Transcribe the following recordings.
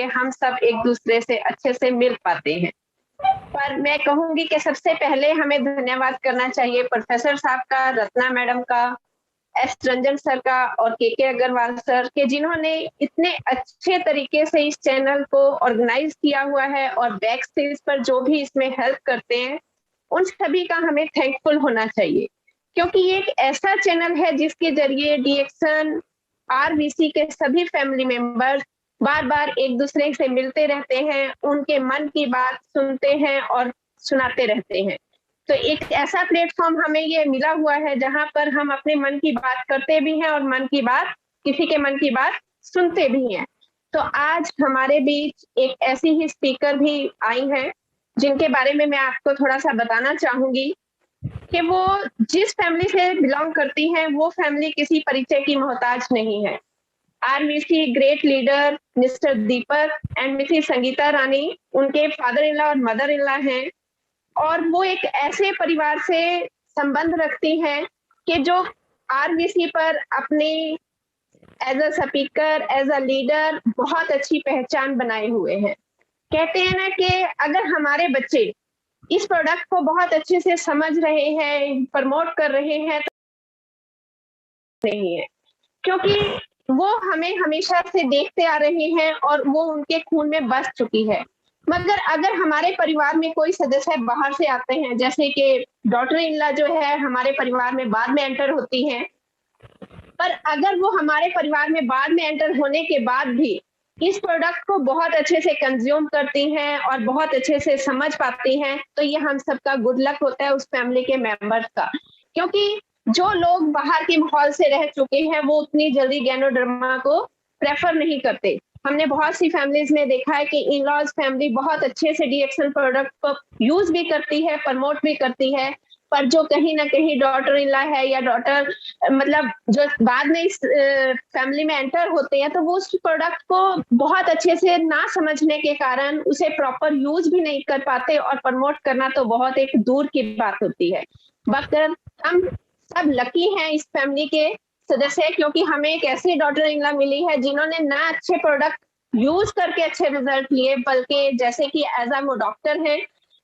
हम सब एक दूसरे से अच्छे से मिल पाते हैं। पर मैं कहूंगी कि सबसे पहले हमें धन्यवाद करना चाहिए प्रोफेसर साहब का, रत्ना मैडम का, एस रंजन सर का और के अग्रवाल सर के, जिन्होंने इतने अच्छे तरीके से इस चैनल को ऑर्गेनाइज किया हुआ है और बैक स्टेज पर जो भी इसमें हेल्प करते हैं उन सभी का हमें थैंकफुल होना चाहिए, क्योंकि ये एक ऐसा चैनल है जिसके जरिए डीएक्सन आरबीसी के सभी फैमिली मेंबर्स बार बार एक दूसरे से मिलते रहते हैं, उनके मन की बात सुनते हैं और सुनाते रहते हैं। तो एक ऐसा प्लेटफॉर्म हमें ये मिला हुआ है जहां पर हम अपने मन की बात करते भी हैं और मन की बात, किसी के मन की बात सुनते भी हैं। तो आज हमारे बीच एक ऐसी ही स्पीकर भी आई हैं जिनके बारे में मैं आपको थोड़ा सा बताना चाहूंगी कि वो जिस फैमिली से बिलोंग करती हैं वो फैमिली किसी परिचय की मोहताज नहीं है। RVC great leader Mr Deepak and Mrs Sangeeta Rani उनके फादर इन लॉ और मदर इन लॉ हैं, और वो एक ऐसे परिवार से संबंध रखती हैं कि जो आरवीसी पर अपनी as a speaker, as a leader बहुत अच्छी पहचान बनाए हुए हैं। कहते हैं ना कि अगर हमारे बच्चे इस प्रोडक्ट को बहुत अच्छे से समझ रहे हैं, प्रमोट कर रहे हैं, तो नहीं है, क्योंकि वो हमें हमेशा से देखते आ रहे हैं और वो उनके खून में बस चुकी है। मगर अगर हमारे परिवार में कोई सदस्य बाहर से आते हैं, जैसे कि डॉटर इन लॉ जो है हमारे परिवार में बाद में एंटर होती हैं, पर अगर वो हमारे परिवार में बाद में एंटर होने के बाद भी इस प्रोडक्ट को बहुत अच्छे से कंज्यूम करती हैं और बहुत अच्छे से समझ पाती हैं, तो ये हम सबका गुड लक होता है उस फैमिली के मेंबर्स का। क्योंकि जो लोग बाहर के माहौल से रह चुके हैं वो उतनी जल्दी गैनोडर्मा को प्रेफर नहीं करते। हमने बहुत सी फैमिलीज में देखा है कि इन लॉज फैमिली बहुत अच्छे से डीएक्सन प्रोडक्ट को यूज भी करती है, प्रमोट भी करती है, पर जो कहीं ना कहीं डॉटर इन लॉ है या डॉटर मतलब जो बाद में इस फैमिली में एंटर होते हैं, तो वो उस प्रोडक्ट को बहुत अच्छे से ना समझने के कारण उसे प्रॉपर यूज भी नहीं कर पाते, और प्रमोट करना तो बहुत एक दूर की बात होती है। मगर हम सब लकी हैं इस फैमिली के सदस्य, क्योंकि हमें एक ऐसी डॉटर इन लॉ मिली है जिन्होंने ना अच्छे प्रोडक्ट यूज करके अच्छे रिजल्ट लिए, बल्कि जैसे कि एज अ वो डॉक्टर है,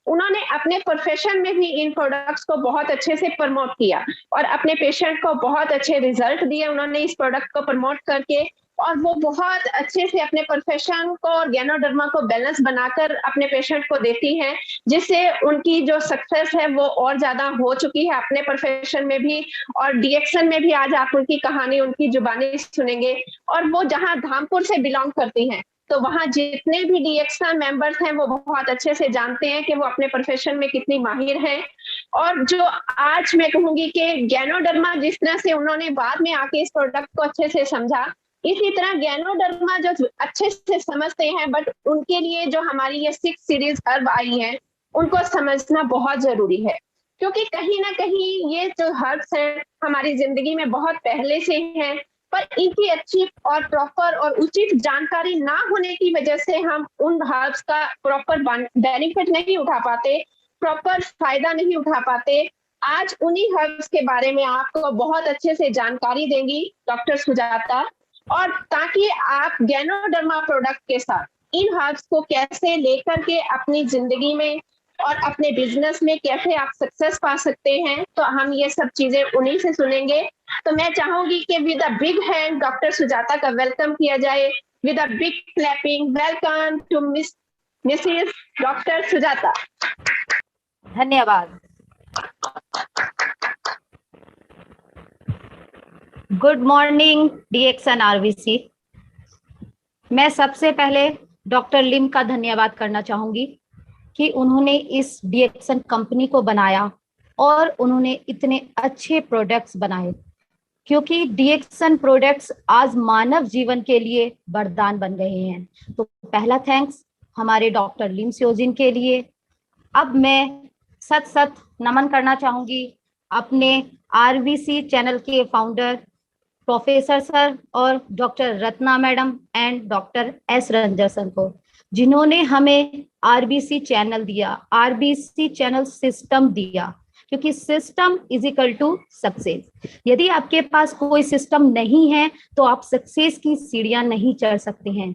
उन्होंने अपने प्रोफेशन में भी इन प्रोडक्ट्स को बहुत अच्छे से प्रमोट किया और अपने पेशेंट को बहुत अच्छे रिजल्ट दिए उन्होंने इस प्रोडक्ट को प्रमोट करके, और वो बहुत अच्छे से अपने प्रोफेशन को और गैनोडर्मा को बैलेंस बनाकर अपने पेशेंट को देती हैं, जिससे उनकी जो सक्सेस है वो और ज्यादा हो चुकी है अपने प्रोफेशन में भी, और डीएक्सन में भी आज आप उनकी कहानी, उनकी जुबानी सुनेंगे। और वो जहां धामपुर से बिलोंग करती हैं, तो वहां जितने भी डीएक्सन मेंबर्स हैं वो बहुत अच्छे से जानते हैं कि वो अपने प्रोफेशन में कितनी माहिर हैं। और जो आज मैं कहूंगी कि गैनोडर्मा जिस तरह से उन्होंने बाद में आके इस प्रोडक्ट को अच्छे से समझा, इसी तरह गैनोडर्मा जो अच्छे से समझते हैं, बट उनके लिए जो हमारी ये 6 सीरीज हर्ब आई है उनको समझना बहुत जरूरी है, क्योंकि कहीं ना कहीं ये जो हर्ब्स हैं हमारी जिंदगी में बहुत पहले से हैं, पर इनकी अच्छी और प्रॉपर और उचित जानकारी ना होने की वजह से हम उन हर्ब्स का प्रॉपर बेनिफिट नहीं उठा पाते, प्रॉपर फायदा नहीं उठा पाते। आज उन्हीं हर्ब्स के बारे में आपको बहुत अच्छे से जानकारी देंगी डॉक्टर सुजाता, और ताकि आप गैनोडर्मा प्रोडक्ट के साथ इन हर्ब्स को कैसे लेकर के अपनी जिंदगी में और अपने बिजनेस में कैसे आप सक्सेस पा सकते हैं, तो हम ये सब चीजें उन्हीं से सुनेंगे। तो मैं चाहूंगी कि with a big hand doctor Sujata का वेलकम किया जाए, with a big clapping, welcome to Mrs doctor Sujata. धन्यवाद। Good morning DXN RVC. मैं सबसे पहले डॉक्टर लिम का धन्यवाद करना चाहूंगी कि उन्होंने इस डीएक्सन कंपनी को बनाया और उन्होंने इतने अच्छे प्रोडक्ट्स बनाए, क्योंकि डीएक्सन प्रोडक्ट्स आज मानव जीवन के लिए वरदान बन गए हैं। तो पहला थैंक्स हमारे डॉक्टर लिम स्योजिन के लिए। अब मैं सत सत नमन करना चाहूंगी अपने आरवीसी चैनल के फाउंडर प्रोफेसर सर और doctor Ratna madam and doctor S Ranjan sir को, जिन्होंने हमें आरबीसी चैनल दिया, आरबीसी चैनल सिस्टम दिया, क्योंकि system is equal to success. यदि आपके पास कोई सिस्टम नहीं है तो आप सक्सेस की सीढ़ियां नहीं चढ़ सकते हैं।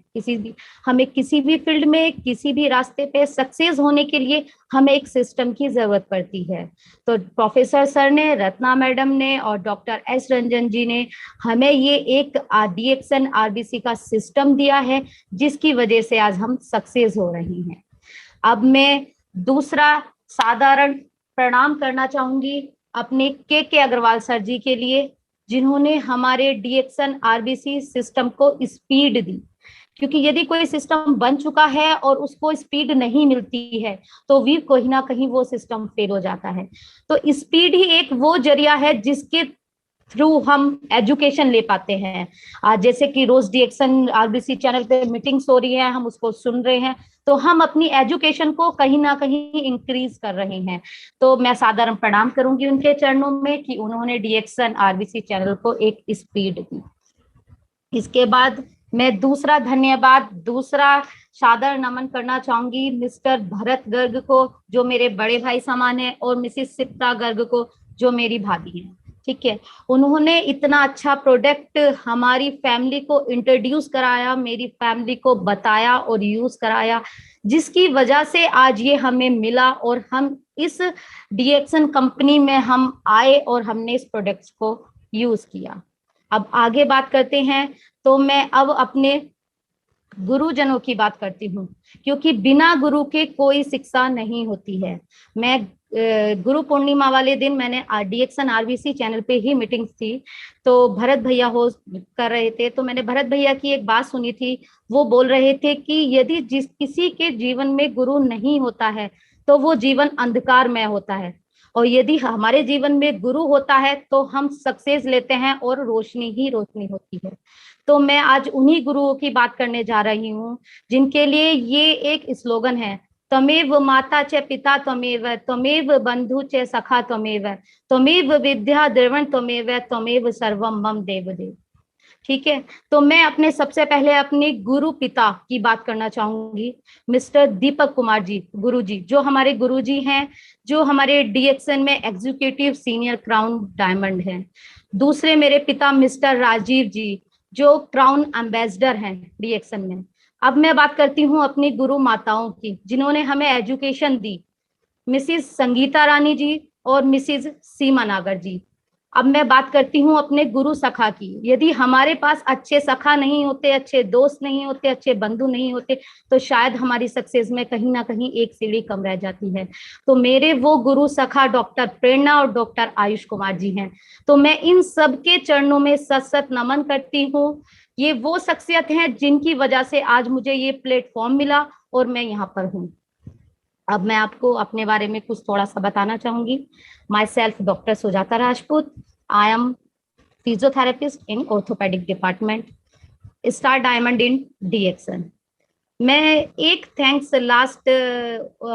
हमें किसी भी फील्ड में, किसी भी रास्ते पे सक्सेस होने के लिए हमें एक सिस्टम की जरूरत पड़ती है। तो प्रोफेसर सर ने, रत्ना मैडम ने और डॉक्टर एस रंजन जी ने हमें ये एक DXN RBC का सिस्टम दिया है, जिसकी वजह से आज हम सक्सेस हो रहे हैं। अब मैं दूसरा साधारण प्रणाम करना चाहूंगी अपने के अग्रवाल सर जी के लिए, जिन्होंने हमारे DXN RBC सिस्टम को स्पीड दी। क्योंकि यदि कोई सिस्टम बन चुका है और उसको स्पीड नहीं मिलती है तो भी कहीं ना कहीं वो सिस्टम फेल हो जाता है। तो स्पीड ही एक वो जरिया है जिसके थ्रू हम एजुकेशन ले पाते हैं। जैसे कि रोज DXN RBC चैनल पे मीटिंग्स हो रही है, हम उसको सुन रहे हैं, तो हम अपनी एजुकेशन को कहीं ना कहीं इंक्रीज कर रहे हैं। तो मैं साधारण प्रणाम करूंगी उनके चरणों में कि उन्होंने DXN RBC चैनल को एक स्पीड दी। इसके बाद मैं दूसरा सादर नमन करना चाहूंगी मिस्टर भरत गर्ग को, जो मेरे बड़े भाई समान है, और मिसिस सिप्रा गर्ग को, जो मेरी भाभी है। ठीक है, उन्होंने इतना अच्छा प्रोडक्ट हमारी फैमिली को इंट्रोड्यूस कराया, मेरी फैमिली को बताया और यूज कराया, जिसकी वजह से आज ये हमें मिला और हम इस DXN कंपनी में हम आए और हमने इस प्रोडक्ट्स को यूज किया। अब आगे बात करते हैं, तो मैं अब अपने गुरुजनों की बात करती हूँ, क्योंकि बिना गुरु के कोई शिक्षा नहीं होती है। मैं गुरु पूर्णिमा वाले दिन मैंने DXN RBC चैनल पे ही मीटिंग थी, तो भरत भैया होस्ट कर रहे थे, तो मैंने भरत भैया की एक बात सुनी थी। वो बोल रहे थे कि यदि किसी के जीवन में गुरु नहीं होता है तो वो जीवन अंधकारमय होता है, और यदि हमारे जीवन में गुरु होता है तो हम सक्सेस लेते हैं और रोशनी ही रोशनी होती है। तो मैं आज उन्हीं गुरुओं की बात करने जा रही हूँ, जिनके लिए ये एक स्लोगन है, त्वमेव माता च पिता त्वमेव, त्वमेव बंधु च सखा त्वमेव, त्वमेव विद्या द्रवण त्वमेव, त्वमेव सर्वम मम देवदेव। ठीक है, तो मैं अपने सबसे पहले अपने गुरु पिता की बात करना चाहूंगी, मिस्टर दीपक कुमार जी, गुरु जी, जो हमारे गुरु जी हैं, जो हमारे DXN में एग्जीक्यूटिव सीनियर क्राउन डायमंड हैं। दूसरे मेरे पिता मिस्टर राजीव जी, जो क्राउन एम्बेसडर हैं DXN में। अब मैं बात करती हूँ अपनी गुरु माताओं की, जिन्होंने हमें एजुकेशन दी, मिसिज संगीता रानी जी और मिसिज सीमा नागर जी। अब मैं बात करती हूँ अपने गुरु सखा की। यदि हमारे पास अच्छे सखा नहीं होते, अच्छे दोस्त नहीं होते, अच्छे बंधु नहीं होते, तो शायद हमारी सक्सेस में कहीं ना कहीं एक सीढ़ी कम रह जाती है। तो मेरे वो गुरु सखा डॉक्टर प्रेरणा और डॉक्टर आयुष कुमार जी हैं। तो मैं इन सबके चरणों में सत सत नमन करती हूँ। ये वो शख्सियत हैं जिनकी वजह से आज मुझे ये प्लेटफॉर्म मिला और मैं यहाँ पर हूँ। अब मैं आपको अपने बारे में कुछ थोड़ा सा बताना चाहूंगी। My self doctor Sujata Rajput, I am physiotherapist in orthopaedic department, star diamond in DXN। मैं एक थैंक्स लास्ट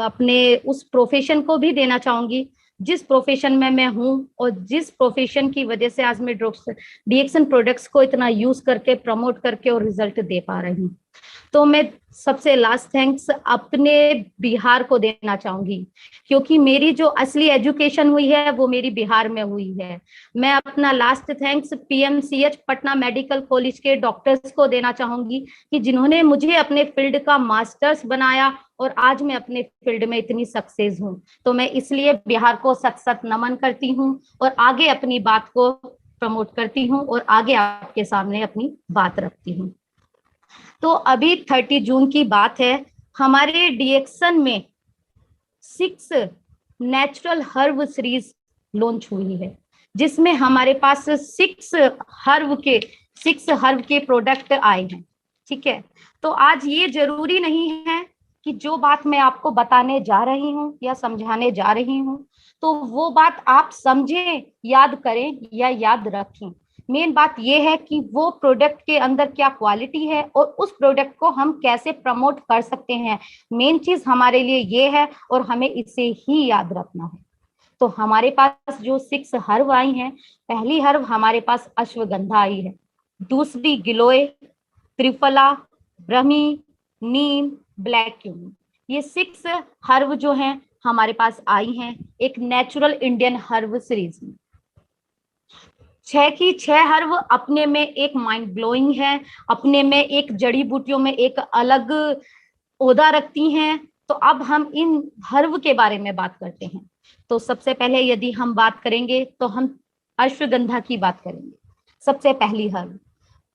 अपने उस प्रोफेशन को भी देना चाहूंगी जिस प्रोफेशन में मैं हूँ, और जिस प्रोफेशन की वजह से आज मैं DXN प्रोडक्ट्स को इतना यूज करके, प्रमोट करके और रिजल्ट दे पा रही हूँ। तो मैं सबसे लास्ट थैंक्स अपने बिहार को देना चाहूंगी, क्योंकि मेरी जो असली एजुकेशन हुई है वो मेरी बिहार में हुई है। मैं अपना last thanks PMCH Patna medical college के डॉक्टर्स को देना चाहूंगी कि जिन्होंने मुझे अपने फील्ड का मास्टर्स बनाया और आज मैं अपने फील्ड में इतनी सक्सेस हूँ। तो मैं इसलिए बिहार को सत सत नमन करती हूँ और आगे अपनी बात को प्रमोट करती हूँ और आगे आपके सामने अपनी बात रखती हूँ। तो अभी 30 जून की बात है, हमारे DXN में 6 नेचुरल हर्ब सीरीज लॉन्च हुई है, जिसमें हमारे पास 6 हर्ब के प्रोडक्ट आए हैं। ठीक है, तो आज ये जरूरी नहीं है कि जो बात मैं आपको बताने जा रही हूँ या समझाने जा रही हूँ तो वो बात आप समझें, याद करें या याद रखें। मेन बात ये है कि वो प्रोडक्ट के अंदर क्या क्वालिटी है और उस प्रोडक्ट को हम कैसे प्रमोट कर सकते हैं। मेन चीज हमारे लिए ये है और हमें इसे ही याद रखना है। तो हमारे पास जो 6 हर्ब आई हैं, पहली हर्ब हमारे पास अश्वगंधा आई है, दूसरी गिलोय, त्रिफला, ब्रह्मी, नीम, ब्लैक क्यूमिन। ये 6 हर्ब जो हैं हमारे पास आई हैं एक नेचुरल इंडियन हर्ब सीरीज में। 6 की 6 हर्ब अपने में एक माइंड ब्लोइंग है, अपने में एक जड़ी बूटियों में एक अलग ओहदा रखती हैं। तो अब हम इन हर्ब के बारे में बात करते हैं। तो सबसे पहले यदि हम बात करेंगे तो हम अश्वगंधा की बात करेंगे। सबसे पहली हर्ब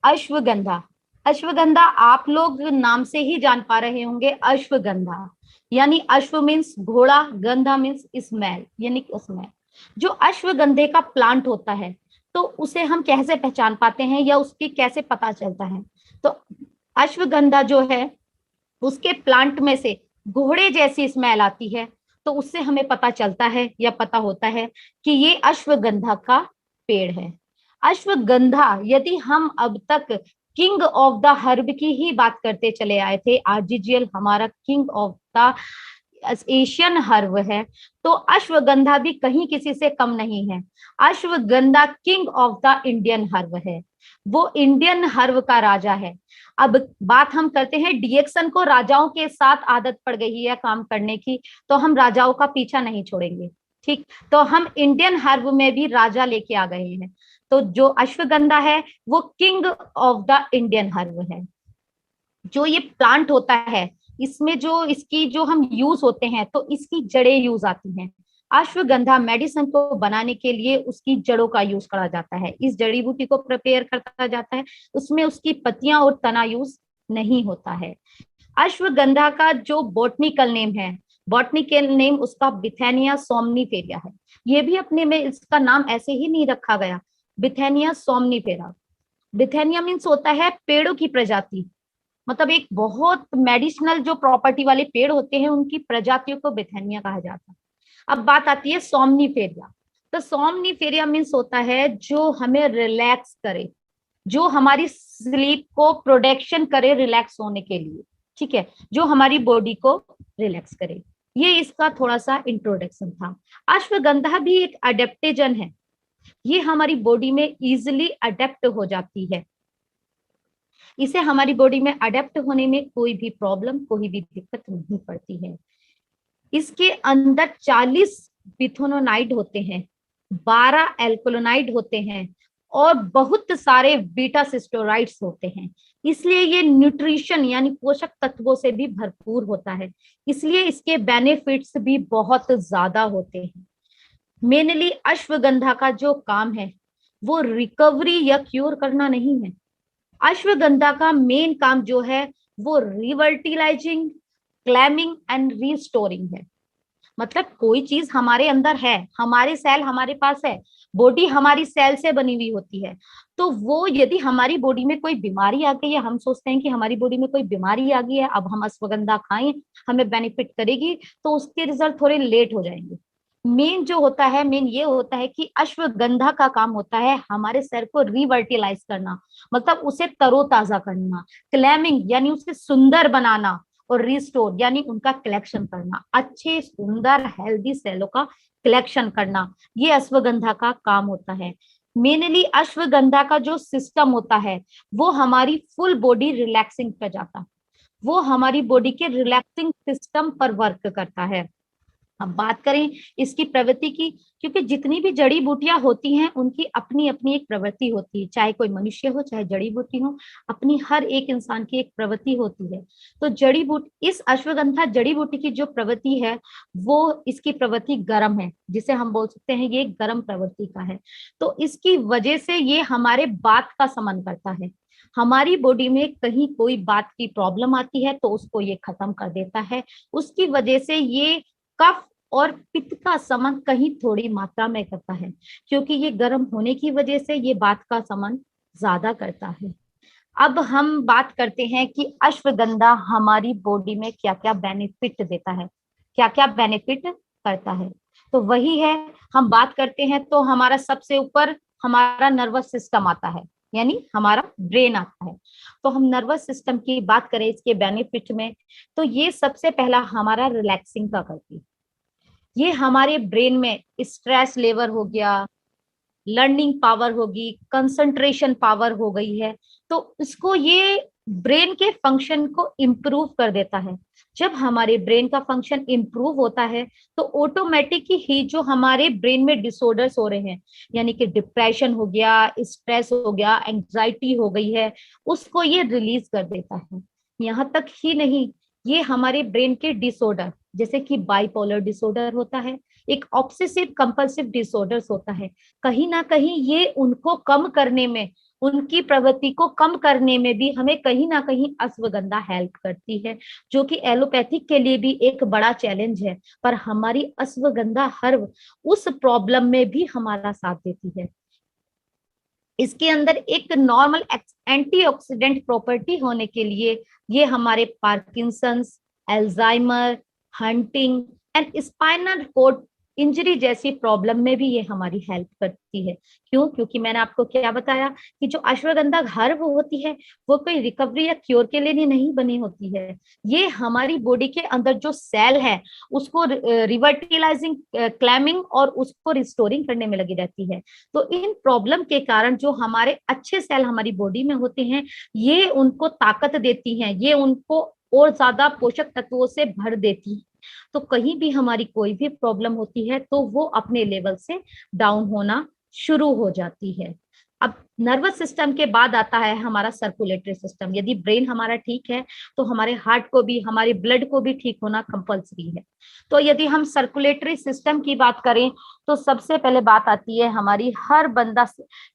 अश्वगंधा। अश्वगंधा आप लोग नाम से ही जान पा रहे होंगे, अश्वगंधा यानी अश्व मीन्स घोड़ा, गंधा मीन्स स्मेल यानी स्मेल। जो अश्वगंधे का प्लांट होता है तो उसे हम कैसे पहचान पाते हैं या उसकी कैसे पता चलता है? तो अश्वगंधा जो है उसके प्लांट में से घोड़े जैसी स्मेल आती है, तो उससे हमें पता चलता है या पता होता है कि ये अश्वगंधा का पेड़ है। अश्वगंधा यदि हम अब तक किंग ऑफ द हर्ब की ही बात करते चले आए थे, आर्जिजियल हमारा king of the Asian herb है, तो अश्वगंधा भी कहीं किसी से कम नहीं है। Ashwagandha king of the Indian herb है, वो इंडियन हर्ब का राजा है। अब बात हम करते हैं डीएक्सन को राजाओं के साथ आदत पड़ गई है काम करने की, तो हम राजाओं का पीछा नहीं छोड़ेंगे। ठीक, तो हम इंडियन हर्ब में भी राजा लेके आ गए हैं। तो जो अश्वगंधा है वो king of the Indian herb है। जो ये प्लांट होता है इसमें जो इसकी जो हम यूज होते हैं तो इसकी जड़ें यूज आती हैं। अश्वगंधा मेडिसिन को बनाने के लिए उसकी जड़ों का यूज करा जाता है, इस जड़ी बूटी को प्रिपेयर करता जाता है, उसमें उसकी पत्तियां और तना यूज नहीं होता है। अश्वगंधा का जो बॉटनिकल नेम है, बॉटनिकल नेम उसका बिथेनिया सोमनीफेरा है। ये भी अपने में इसका नाम ऐसे ही नहीं रखा गया, बिथेनिया सोमनीफेरा। बिथेनिया मीन्स होता है पेड़ों की प्रजाति, मतलब एक बहुत मेडिसिनल जो प्रॉपर्टी वाले पेड़ होते हैं उनकी प्रजातियों को बिथेनिया कहा जाता है। अब बात आती है सोमनीफेरिया। तो सोमनीफेरिया मीन्स होता है जो हमें रिलैक्स करे, जो हमारी स्लीप को प्रोडक्शन करे रिलैक्स होने के लिए। ठीक है, जो हमारी बॉडी को रिलैक्स करे। ये इसका थोड़ा सा इंट्रोडक्शन था। अश्वगंधा भी एक अडेप्टेजन है, ये हमारी बॉडी में इजिली अडेप्ट हो जाती है। इसे हमारी बॉडी में अडेप्ट होने में कोई भी प्रॉब्लम, कोई भी दिक्कत नहीं पड़ती है। इसके अंदर 40 बिथोनोनाइड होते हैं, 12 एल्कोलोनाइड होते हैं और बहुत सारे बीटा सिस्टोराइड्स होते हैं। इसलिए ये न्यूट्रिशन यानी पोषक तत्वों से भी भरपूर होता है, इसलिए इसके बेनिफिट्स भी बहुत ज्यादा होते हैं। मेनली अश्वगंधा का जो काम है वो रिकवरी या क्योर करना नहीं है। अश्वगंधा का मेन काम जो है वो रिवर्टिलाइजिंग, क्लैमिंग एंड रिस्टोरिंग है। मतलब कोई चीज हमारे अंदर है, हमारे सेल हमारे पास है, बॉडी हमारी सेल से बनी हुई होती है, तो वो यदि हमारी बॉडी में कोई बीमारी आ गई है, हम सोचते हैं कि हमारी बॉडी में कोई बीमारी आ गई है, अब हम अश्वगंधा खाएं हमें बेनिफिट करेगी, तो उसके रिजल्ट थोड़े लेट हो जाएंगे। मेन जो होता है, मेन ये होता है कि अश्वगंधा का काम होता है हमारे सेल को रिवर्टिलाइज करना, मतलब उसे तरोताजा करना, क्लैमिंग यानी उसे सुंदर बनाना, और रिस्टोर यानी उनका कलेक्शन करना, अच्छे सुंदर हेल्दी सेलों का कलेक्शन करना, ये अश्वगंधा का काम होता है। मेनली अश्वगंधा का जो सिस्टम होता है वो हमारी फुल बॉडी रिलैक्सिंग कर जाता है, वो हमारी बॉडी के रिलैक्सिंग सिस्टम पर वर्क करता है। अब बात करें इसकी प्रवृत्ति की, क्योंकि जितनी भी जड़ी बूटियां होती हैं उनकी अपनी अपनी एक प्रवृत्ति होती है, चाहे कोई मनुष्य हो चाहे जड़ी बूटी हो, अपनी हर एक इंसान की एक प्रवृत्ति होती है। तो जड़ी बूटी, इस अश्वगंधा जड़ी बूटी की जो प्रवृत्ति है वो इसकी प्रवृत्ति गर्म है, जिसे हम बोल सकते हैं ये गर्म प्रवृत्ति का है। तो इसकी वजह से ये हमारे बात का समन करता है, हमारी बॉडी में कहीं कोई बात की प्रॉब्लम आती है तो उसको ये खत्म कर देता है। उसकी वजह से ये कफ और पित्त का समन कहीं थोड़ी मात्रा में करता है, क्योंकि ये गर्म होने की वजह से ये बात का समन ज्यादा करता है। अब हम बात करते हैं कि अश्वगंधा हमारी बॉडी में क्या क्या बेनिफिट देता है, क्या क्या बेनिफिट करता है। तो वही है, हम बात करते हैं तो हमारा सबसे ऊपर हमारा नर्वस सिस्टम आता है, यानी हमारा ब्रेन आता है। तो हम नर्वस सिस्टम की बात करें इसके बेनिफिट में, तो ये सबसे पहला हमारा रिलैक्सिंग का करती है। ये हमारे ब्रेन में स्ट्रेस लेवल हो गया, लर्निंग पावर होगी, कंसंट्रेशन पावर हो गई है, तो इसको ये ब्रेन के फंक्शन को इम्प्रूव कर देता है। जब हमारे ब्रेन का फंक्शन इम्प्रूव होता है तो ऑटोमेटिक ही जो हमारे ब्रेन में डिसऑर्डर्स हो रहे हैं, यानी कि डिप्रेशन हो गया, स्ट्रेस हो गया, एंजाइटी हो गई है, उसको ये रिलीज कर देता है। यहाँ तक ही नहीं, ये हमारे ब्रेन के डिसऑर्डर जैसे कि बाइपोलर डिसऑर्डर होता है, एक ऑब्सेसिव कंपल्सिव डिसऑर्डर्स होता है, कहीं ना कहीं ये उनको कम करने में, उनकी प्रवृत्ति को कम करने में भी हमें कहीं ना कहीं अश्वगंधा हेल्प करती है, जो कि एलोपैथिक के लिए भी एक बड़ा चैलेंज है। पर हमारी अश्वगंधा हर्ब उस प्रॉब्लम में भी हमारा साथ देती है। इसके अंदर एक नॉर्मल एंटीऑक्सीडेंट प्रॉपर्टी होने के लिए ये हमारे Parkinson's, Alzheimer's, hunting and spinal cord injury जैसी प्रॉब्लम में भी ये हमारी हेल्प करती है। क्यों? क्योंकि मैंने आपको क्या बताया कि जो अश्वगंधा हर्ब होती है वो कोई रिकवरी या क्योर के लिए नहीं बनी होती है। ये हमारी बॉडी के अंदर जो सेल है उसको रिवर्टिलाइजिंग, क्लैमिंग और उसको रिस्टोरिंग करने में लगी रहती है। तो इन प्रॉब्लम के कारण जो हमारे अच्छे सेल हमारी बॉडी में होते हैं, ये उनको ताकत देती हैं, ये उनको और ज्यादा पोषक तत्वों से भर देती है। तो कहीं भी हमारी कोई भी प्रॉब्लम होती है तो वो अपने लेवल से डाउन होना शुरू हो जाती है। अब नर्वस सिस्टम के बाद आता है हमारा सर्कुलेटरी सिस्टम। यदि ब्रेन हमारा ठीक है तो हमारे हार्ट को भी, हमारे ब्लड को भी ठीक होना कंपलसरी है। तो यदि हम सर्कुलेटरी सिस्टम की बात करें तो सबसे पहले बात आती है हमारी, हर बंदा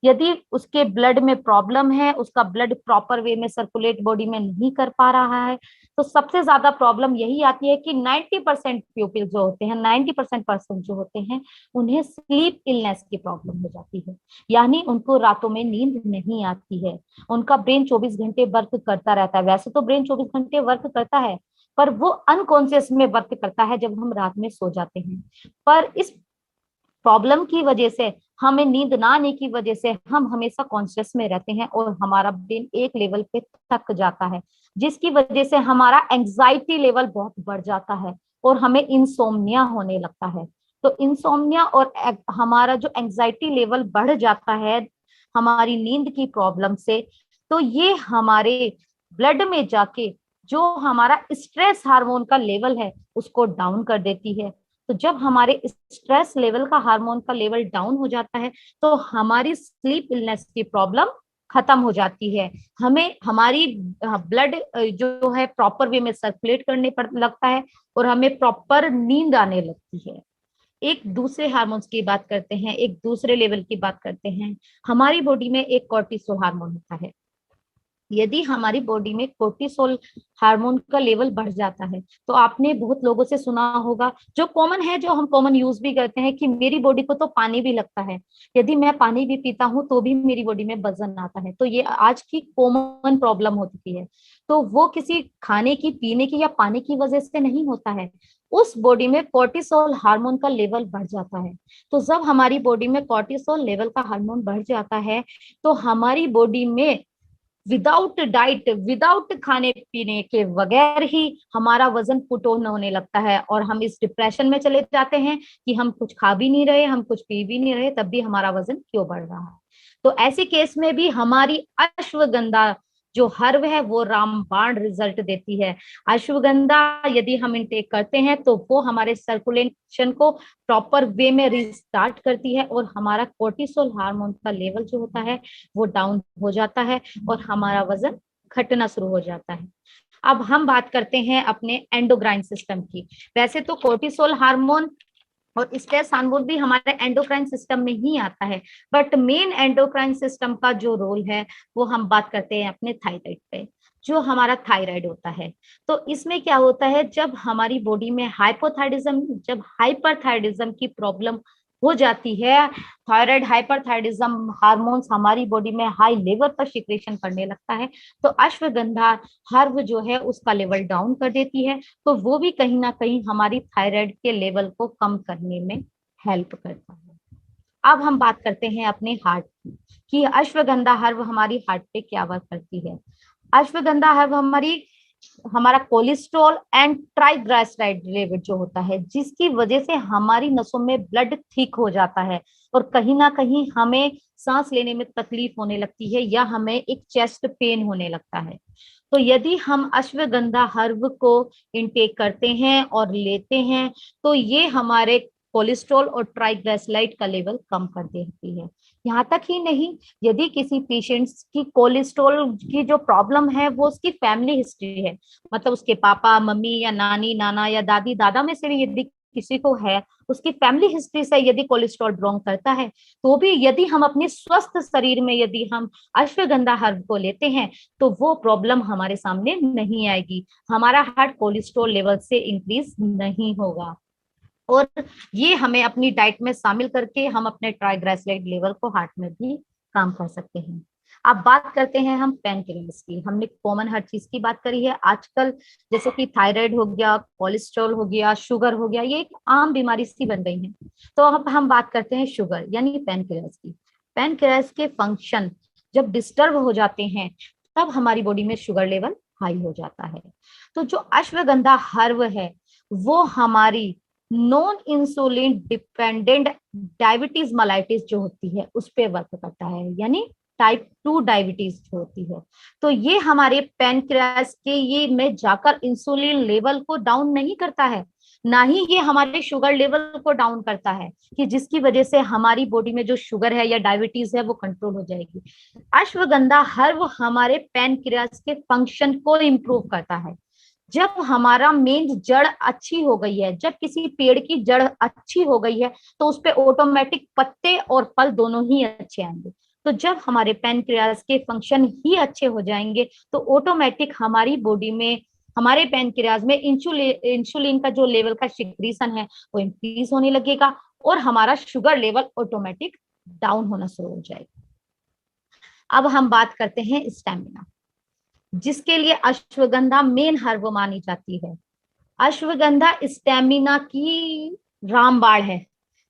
यदि उसके ब्लड में प्रॉब्लम है, उसका ब्लड प्रॉपर वे में सर्कुलेट बॉडी में नहीं कर पा रहा है, तो सबसे ज्यादा प्रॉब्लम यही आती है कि 90% पीपल जो होते हैं, 90% पर्सन जो होते हैं, उन्हें स्लीप इलनेस की प्रॉब्लम हो जाती है। यानी उनको रातों में नींद नहीं आती है। उनका ब्रेन 24 घंटे वर्क करता रहता है। वैसे तो ब्रेन 24 घंटे वर्क करता है, पर वो अनकॉन्शियस में वर्क करता है जब हम रात में सो जाते हैं। पर इस प्रॉब्लम की वजह से, हमें नींद ना आने की वजह से हम हमेशा कॉन्शियस में रहते हैं और हमारा ब्रेन एक लेवल पे थक जाता है, जिसकी वजह से हमारा एंजाइटी लेवल बहुत बढ़ जाता है और हमें इंसोम्निया होने लगता है। तो इंसोम्निया और हमारा जो एंजाइटी लेवल बढ़ जाता है हमारी नींद की प्रॉब्लम से, तो ये हमारे ब्लड में जाके जो हमारा स्ट्रेस हार्मोन का लेवल है उसको डाउन कर देती है। तो जब हमारे स्ट्रेस लेवल का, हार्मोन का लेवल डाउन हो जाता है तो हमारी स्लीप इलनेस की प्रॉब्लम खत्म हो जाती है। हमें हमारी ब्लड जो है प्रॉपर वे में सर्कुलेट करने पर लगता है और हमें प्रॉपर नींद आने लगती है। एक दूसरे हार्मोन्स की बात करते हैं, एक दूसरे लेवल की बात करते हैं। हमारी बॉडी में एक कॉर्टिसोल हार्मोन होता है। यदि हमारी बॉडी में कोर्टिसोल हार्मोन का लेवल बढ़ जाता है तो आपने बहुत लोगों से सुना होगा, जो कॉमन है, जो हम कॉमन यूज भी करते हैं, कि मेरी बॉडी को तो पानी भी लगता है, यदि मैं पानी भी पीता हूं तो भी मेरी बॉडी में वजन आता है। तो ये आज की कॉमन प्रॉब्लम हो चुकी है। तो वो किसी खाने की, पीने की या पानी की वजह से नहीं होता है, उस बॉडी में कोर्टिसोल हार्मोन का लेवल बढ़ जाता है। तो जब हमारी बॉडी में कोर्टिसोल लेवल का हार्मोन बढ़ जाता है तो हमारी बॉडी में विदाउट डाइट, विदाउट खाने पीने के बगैर ही हमारा वजन पुट ऑन होने लगता है और हम इस डिप्रेशन में चले जाते हैं कि हम कुछ खा भी नहीं रहे, हम कुछ पी भी नहीं रहे, तब भी हमारा वजन क्यों बढ़ रहा है। तो ऐसे केस में भी हमारी अश्वगंधा जो हर्ब है वो रामबाण रिजल्ट देती है। अश्वगंधा यदि हम इनटेक करते हैं तो वो हमारे सर्कुलेशन को प्रॉपर वे में रिस्टार्ट करती है और हमारा कोर्टिसोल हार्मोन का लेवल जो होता है वो डाउन हो जाता है और हमारा वजन घटना शुरू हो जाता है। अब हम बात करते हैं अपने एंडोक्राइन सिस्टम की। वैसे तो कोर्टिसोल हार्मोन और स्ट्रेस हार्मोन भी हमारे एंडोक्राइन सिस्टम में ही आता है, बट मेन एंडोक्राइन सिस्टम का जो रोल है वो हम बात करते हैं अपने थायराइड पे, जो हमारा थायराइड होता है। तो इसमें क्या होता है, जब हमारी बॉडी में हाइपोथायरिज्म, जब हाइपरथायरिज्म की प्रॉब्लम हो जाती है, थायराइड हाइपरथायरिज्म हार्मोन्स हमारी बॉडी में हाई लेवल पर सिक्रेशन करने लगता है, तो अश्वगंधा हर्ब जो है उसका लेवल डाउन कर देती है। तो वो भी कहीं ना कहीं हमारी थायराइड के लेवल को कम करने में हेल्प करता है। अब हम बात करते हैं अपने हार्ट की कि अश्वगंधा हर्ब हमारी हार्ट पे क्या वर्क करती है। अश्वगंधा हर्ब हमारा कोलेस्ट्रॉल एंड ट्राइग्लिसराइड लेवल जो होता है, जिसकी वजह से हमारी नसों में ब्लड थिक हो जाता है और कहीं ना कहीं हमें सांस लेने में तकलीफ होने लगती है या हमें एक चेस्ट पेन होने लगता है। तो यदि हम अश्वगंधा हर्ब को इनटेक करते हैं और लेते हैं तो ये हमारे कोलेस्ट्रॉल और ट्राइग्लिसराइड का लेवल कम कर देती है। यहाँ तक ही नहीं, यदि किसी पेशेंट्स की कोलेस्ट्रॉल की जो प्रॉब्लम है वो उसकी फैमिली हिस्ट्री है, मतलब उसके पापा मम्मी या नानी नाना या दादी दादा में से भी यदि किसी को है, उसकी फैमिली हिस्ट्री से यदि कोलेस्ट्रॉल बिलोंग करता है, तो भी यदि हम अपने स्वस्थ शरीर में यदि हम अश्वगंधा हर्ब को लेते हैं तो वो प्रॉब्लम हमारे सामने नहीं आएगी, हमारा हार्ट कोलेस्ट्रॉल लेवल से इंक्रीज नहीं होगा। और ये हमें अपनी डाइट में शामिल करके हम अपने ट्राइग्लिसराइड लेवल को हार्ट में भी काम कर सकते हैं। अब बात करते हैं हम पैनक्रियाज की। हमने कॉमन हर चीज की बात करी है आजकल, जैसे कि थायराइड हो गया, कोलेस्ट्रॉल हो गया, शुगर हो गया, ये एक आम बीमारी सी बन गई है। तो अब हम बात करते हैं शुगर यानी पैनक्रियाज की। पैनक्रियाज के फंक्शन जब डिस्टर्ब हो जाते हैं तब हमारी बॉडी में शुगर लेवल हाई हो जाता है। तो जो अश्वगंधा हर्ब है वो हमारी non insulin dependent diabetes mellitus जो होती है उस पे वर्क करता है, यानी टाइप 2 डायबिटीज जो होती है। तो ये हमारे पैनक्रियास के ये में जाकर इंसुलिन लेवल को डाउन नहीं करता है, ना ही ये हमारे शुगर लेवल को डाउन करता है, कि जिसकी वजह से हमारी बॉडी में जो शुगर है या डायबिटीज है वो कंट्रोल हो जाएगी। अश्वगंधा हर्ब हमारे पैनक्रियास के फंक्शन को इम्प्रूव करता है। जब हमारा मेन जड़ अच्छी हो गई है, जब किसी पेड़ की जड़ अच्छी हो गई है तो उस पे ऑटोमेटिक पत्ते और फल दोनों ही अच्छे आएंगे। तो जब हमारे पैनक्रियास के फंक्शन ही अच्छे हो जाएंगे तो ऑटोमेटिक हमारी बॉडी में, हमारे पैनक्रियास में इंसुलिन का जो लेवल का सिक्रीशन है वो इंक्रीज होने लगेगा और हमारा शुगर लेवल ऑटोमेटिक डाउन होना शुरू हो जाएगा। अब हम बात करते हैं स्टैमिना, जिसके लिए अश्वगंधा मेन हर्ब मानी जाती है। अश्वगंधा स्टैमिना की रामबाण है,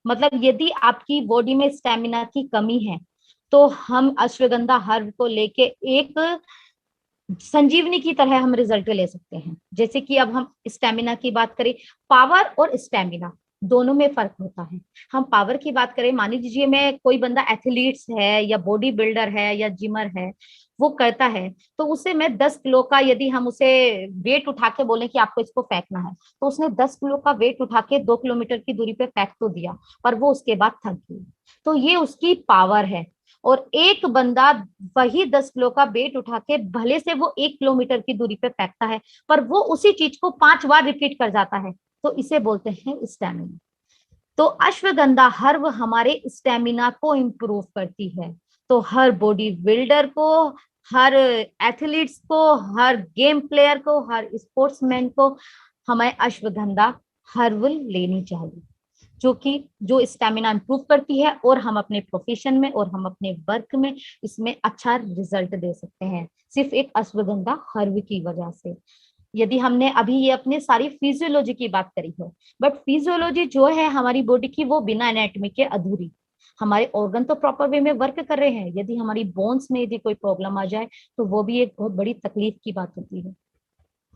मतलब यदि आपकी बॉडी में स्टैमिना की कमी है तो हम अश्वगंधा हर्ब को लेके एक संजीवनी की तरह हम रिजल्ट ले सकते हैं। जैसे कि अब हम स्टैमिना की बात करें, पावर और स्टैमिना दोनों में फर्क होता है। हम पावर की बात करें, मान लीजिए मैं कोई बंदा एथलीट्स है या बॉडी बिल्डर है या जिमर है, वो करता है, तो उसे मैं 10 किलो का यदि हम उसे वेट उठा के बोले कि आपको इसको फेंकना है, तो उसने 10 किलो का वेट उठा के 2 किलोमीटर की दूरी पे फेंक तो दिया, पर वो उसके बाद थक गई। तो ये उसकी पावर है। और एक बंदा वही 10 किलो का वेट उठा के भले से वो 1 किलोमीटर की दूरी पे फेंकता है, पर वो उसी चीज को 5 बार रिपीट कर जाता है, तो इसे बोलते हैं स्टैमिना। तो अश्वगंधा हर्ब हमारे स्टैमिना को इंप्रूव करती है। तो हर बॉडी बिल्डर को, हर एथलीट्स को, हर गेम प्लेयर को, हर स्पोर्ट्समैन को हमें अश्वगंधा हर्ब लेनी चाहिए, जो स्टैमिना इंप्रूव करती है और हम अपने प्रोफेशन में और हम अपने वर्क में इसमें अच्छा रिजल्ट दे सकते हैं, सिर्फ एक अश्वगंधा हर्ब की वजह से। यदि हमने अभी ये अपने सारी फिजियोलॉजी की बात करी है, बट फिजियोलॉजी जो है हमारी बॉडी की वो बिना एनाटॉमी के अधूरी। हमारे ऑर्गन तो प्रॉपर वे में वर्क कर रहे हैं, यदि हमारी बोन्स में यदि कोई प्रॉब्लम आ जाए तो वो भी एक बहुत बड़ी तकलीफ की बात होती है।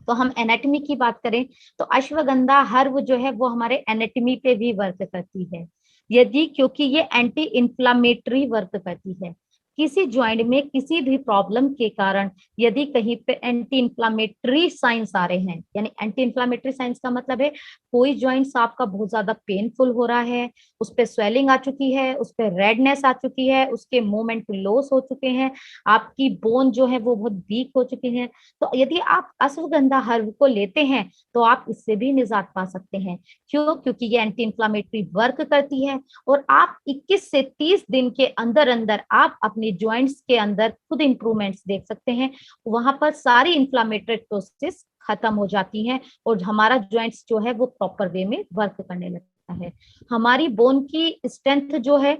तो हम एनाटॉमी की बात करें तो अश्वगंधा हर्ब जो है वो हमारे एनाटॉमी पे भी वर्क करती है, यदि क्योंकि ये एंटी इंफ्लामेटरी वर्क करती है। किसी ज्वाइंट में किसी भी प्रॉब्लम के कारण यदि कहीं पे एंटी इंफ्लामेटरी साइंस आ रहे हैं, यानी एंटी इंफ्लामेटरी साइंस का मतलब है कोई ज्वाइंट्स आपका बहुत ज्यादा पेनफुल हो रहा है, उस पर स्वेलिंग आ चुकी है, उस पर रेडनेस आ चुकी है, उसके मूवमेंट लॉस हो चुके हैं, आपकी बोन जो है वो बहुत वीक हो चुकी है, तो यदि आप अश्वगंधा हर्ब को लेते हैं तो आप इससे भी निजात पा सकते हैं। क्यों? क्योंकि ये एंटी इंफ्लामेटरी वर्क करती है और आप 21 से 30 दिन के अंदर अंदर आप अपने ज्वाइंट्स के अंदर खुद इंप्रूवमेंट्स देख सकते हैं। वहां पर सारी इंफ्लामेटरी प्रोसेस खत्म हो जाती हैं और हमारा ज्वाइंट्स जो है वो प्रॉपर वे में वर्क करने लगता है, हमारी बोन की स्ट्रेंथ जो है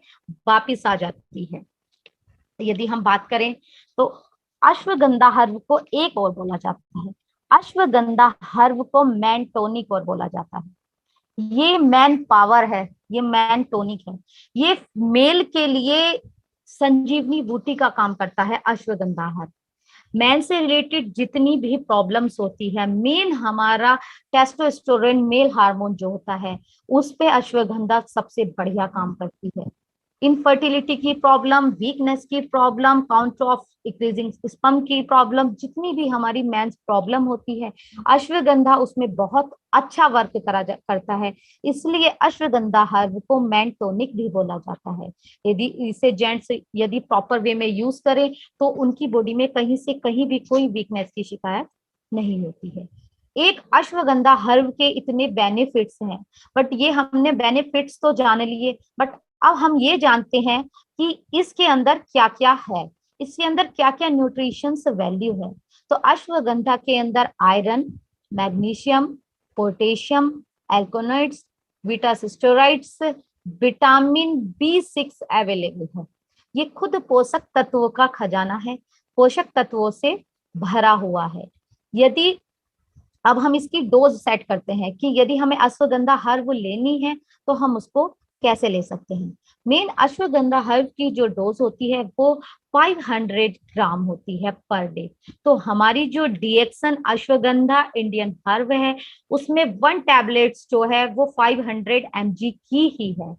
वापिस आ जाती है। यदि हम बात करें तो अश्वगंधा हर्ब को एक और बोला जाता है, अश्वगंधा हर्ब को मैन टॉनिक और बोला जाता है। ये मैन पावर है, ये मैन टॉनिक है, ये मेल के लिए संजीवनी बूटी का काम करता है अश्वगंधा हर्ब। मैन से रिलेटेड जितनी भी प्रॉब्लम्स होती है, मेन हमारा टेस्टोस्टेरोन मेल हार्मोन जो होता है उस पे अश्वगंधा सबसे बढ़िया काम करती है। इनफर्टिलिटी की प्रॉब्लम, वीकनेस की problem, count of increasing sperm की प्रॉब्लम, जितनी भी हमारी मेंस प्रॉब्लम होती है, अश्वगंधा उसमें बहुत अच्छा वर्क करता है। इसलिए अश्वगंधा हर्ब को मैन टॉनिक भी बोला जाता है। यदि इसे जेंट्स यदि प्रॉपर वे में यूज करें तो उनकी बॉडी में कहीं से कहीं भी कोई वीकनेस की शिकायत नहीं होती है। एक अश्वगंधा हर्ब के इतने बेनिफिट्स हैं, बट ये हमने बेनिफिट्स तो जान लिए, बट अब हम ये जानते हैं कि इसके अंदर क्या क्या है, इसके अंदर क्या क्या न्यूट्रिशंस वैल्यू है। तो अश्वगंधा के अंदर iron, magnesium, potassium, alkaloids, beta steroids, vitamin B6 available है। ये खुद पोषक तत्वों का खजाना है, पोषक तत्वों से भरा हुआ है। यदि अब हम इसकी डोज सेट करते हैं कि यदि हमें अश्वगंधा हर्ब लेनी है तो हम उसको कैसे ले सकते हैं। मेन अश्वगंधा हर्ब की जो डोज होती है वो 500 ग्राम होती है पर डे। तो हमारी जो डीएक्सन अश्वगंधा इंडियन हर्ब है उसमें 1 टैबलेट्स जो है वो 500 mg की ही है,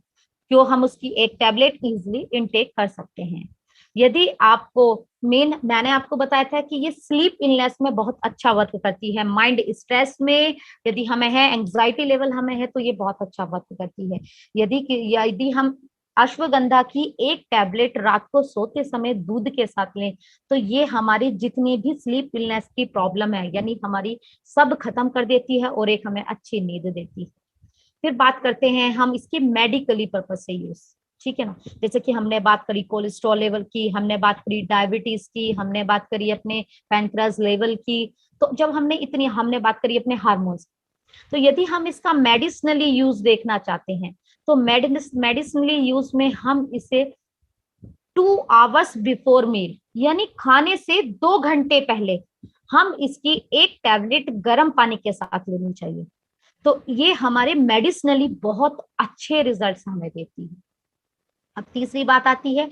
जो हम उसकी एक टैबलेट इजिली इनटेक कर सकते हैं। यदि आपको मैंने आपको बताया था कि ये स्लीप इलनेस में बहुत अच्छा वर्क करती है, माइंड स्ट्रेस में यदि हमें है, एंग्जाइटी लेवल हमें है, तो ये बहुत अच्छा वर्क करती है। यदि हम अश्वगंधा की एक टैबलेट रात को सोते समय दूध के साथ लें तो ये हमारी जितनी भी स्लीप इलनेस की प्रॉब्लम है यानी हमारी सब खत्म कर देती है और एक हमें अच्छी नींद देती है। फिर बात करते हैं हम इसकी मेडिकली पर्पज से यूज, ठीक है ना। जैसे कि हमने बात करी कोलेस्ट्रॉल लेवल की, हमने बात करी डायबिटीज की, हमने बात करी अपने पैनक्रास लेवल की, तो जब हमने बात करी अपने हार्मोन्स। तो यदि हम इसका मेडिसिनली यूज देखना चाहते हैं तो मेडिसिनली यूज में हम इसे 2 आवर्स बिफोर मील यानी खाने से 2 घंटे पहले हम इसकी एक टैबलेट गर्म पानी के साथ लेनी चाहिए। तो ये हमारे मेडिसिनली बहुत अच्छे रिजल्ट्स हमें देती है। अब तीसरी बात आती है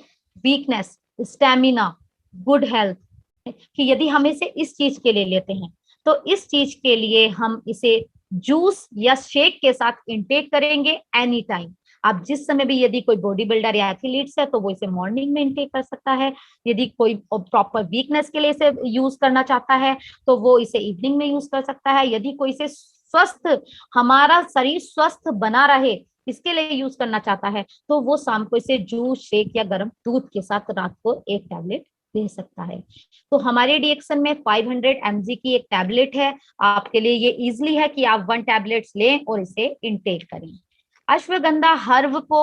वीकनेस, स्टेमिना, गुड हेल्थ, कि यदि हम इसे इस चीज के लिए लेते हैं तो इस चीज के लिए हम इसे जूस या शेक के साथ इंटेक करेंगे एनी टाइम। आप जिस समय भी, यदि कोई बॉडी बिल्डर या एथलीट्स है तो वो इसे मॉर्निंग में इंटेक कर सकता है। यदि कोई प्रॉपर वीकनेस के लिए इसे यूज करना चाहता है तो वो इसे इवनिंग में यूज कर सकता है। यदि कोई इसे स्वस्थ, हमारा शरीर स्वस्थ बना रहे इसके लिए यूज करना चाहता है तो वो शाम को इसे जूस, शेक या गर्म दूध के साथ रात को एक टैबलेट ले सकता है। तो हमारे डीएक्सन में 500 mg की एक टैबलेट है। आपके लिए ये इजीली है कि आप 1 टैबलेट्स लें और इसे इंटेक करें। अश्वगंधा हर्ब को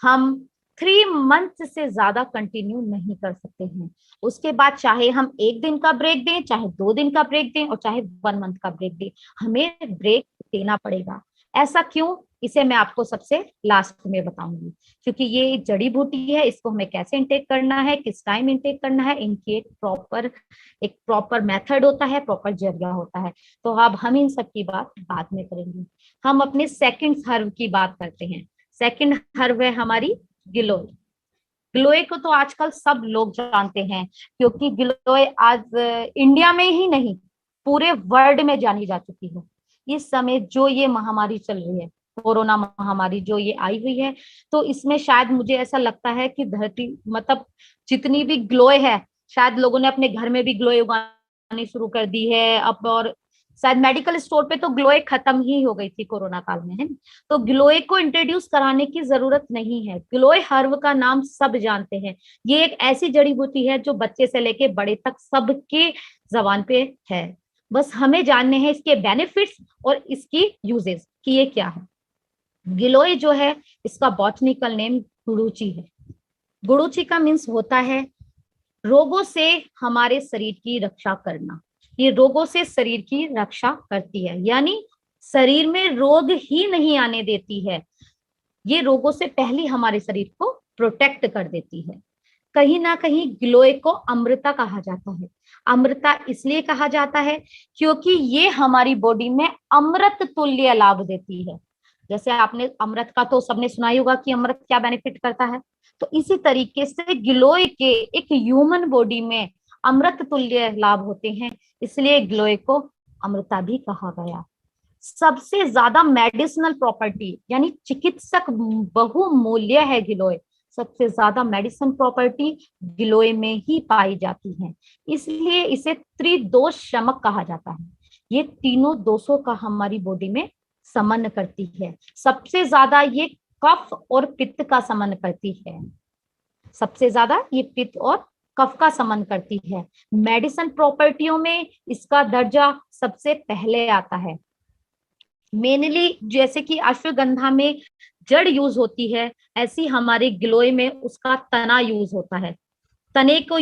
हम 3 मंथ से ज्यादा कंटिन्यू नहीं कर सकते हैं। उसके बाद चाहे हम 1 दिन का ब्रेक दें, चाहे 2 दिन का ब्रेक दें और चाहे 1 मंथ का ब्रेक दें, हमें ब्रेक देना पड़ेगा। ऐसा क्यों, इसे मैं आपको सबसे लास्ट में बताऊंगी, क्योंकि ये एक जड़ी बूटी है, इसको हमें कैसे इंटेक करना है, किस टाइम इंटेक करना है, इनकी एक प्रॉपर मेथड होता है, प्रॉपर जरिया होता है। तो अब हम इन सब की बात बाद में करेंगे। हम अपने सेकंड हर्ब की बात करते हैं। सेकंड हर्ब है हमारी गिलोय। गिलोय को तो आजकल सब लोग जानते हैं, क्योंकि गिलोय आज इंडिया में ही नहीं पूरे वर्ल्ड में जानी जा चुकी है। इस समय जो ये महामारी चल रही है, कोरोना महामारी जो ये आई हुई है, तो इसमें शायद मुझे ऐसा लगता है कि धरती, मतलब जितनी भी ग्लोय है, शायद लोगों ने अपने घर में भी ग्लोय उगानी शुरू कर दी है अब, और शायद मेडिकल स्टोर पे तो ग्लोय खत्म ही हो गई थी कोरोना काल में, है। तो ग्लोय को इंट्रोड्यूस कराने की जरूरत नहीं है। ग्लोय हर्ब का नाम सब जानते हैं। ये एक ऐसी जड़ी बूटी है जो बच्चे से लेके बड़े तक सबके जबान पे है। बस हमें जानने हैं इसके बेनिफिट्स और इसकी यूजेस कि ये क्या है। गिलोय जो है इसका बॉटनिकल नेम गुडुचि है। गुडुचि का मीन्स होता है रोगों से हमारे शरीर की रक्षा करना। ये रोगों से शरीर की रक्षा करती है, यानी शरीर में रोग ही नहीं आने देती है, ये रोगों से पहले हमारे शरीर को प्रोटेक्ट कर देती है। कहीं ना कहीं गिलोय को अमृता कहा जाता है। अमृता इसलिए कहा जाता है क्योंकि ये हमारी बॉडी में अमृत तुल्य लाभ देती है। जैसे आपने अमृत का तो सबने सुना ही होगा कि अमृत क्या बेनिफिट करता है, तो इसी तरीके से गिलोय के एक ह्यूमन बॉडी में अमृत तुल्य लाभ होते हैं, इसलिए गिलोय को अमृता भी कहा गया। सबसे ज्यादा मेडिसिनल प्रॉपर्टी यानी चिकित्सक बहुमूल्य है गिलोय। सबसे ज्यादा मेडिसिन प्रॉपर्टी गिलोय में ही पाई जाती है, इसलिए इसे त्रिदोष शमक कहा जाता है। ये तीनों दोषों का हमारी बॉडी में समन करती है। सबसे ज्यादा ये कफ और पित्त का समन करती है, सबसे ज्यादा ये पित्त और कफ का समन करती है। मेडिसिन प्रॉपर्टियों में इसका दर्जा सबसे पहले आता है। मेनली जैसे कि अश्वगंधा में जड़ यूज होती है, ऐसी हमारे गिलोय में उसका तना यूज होता है। तने को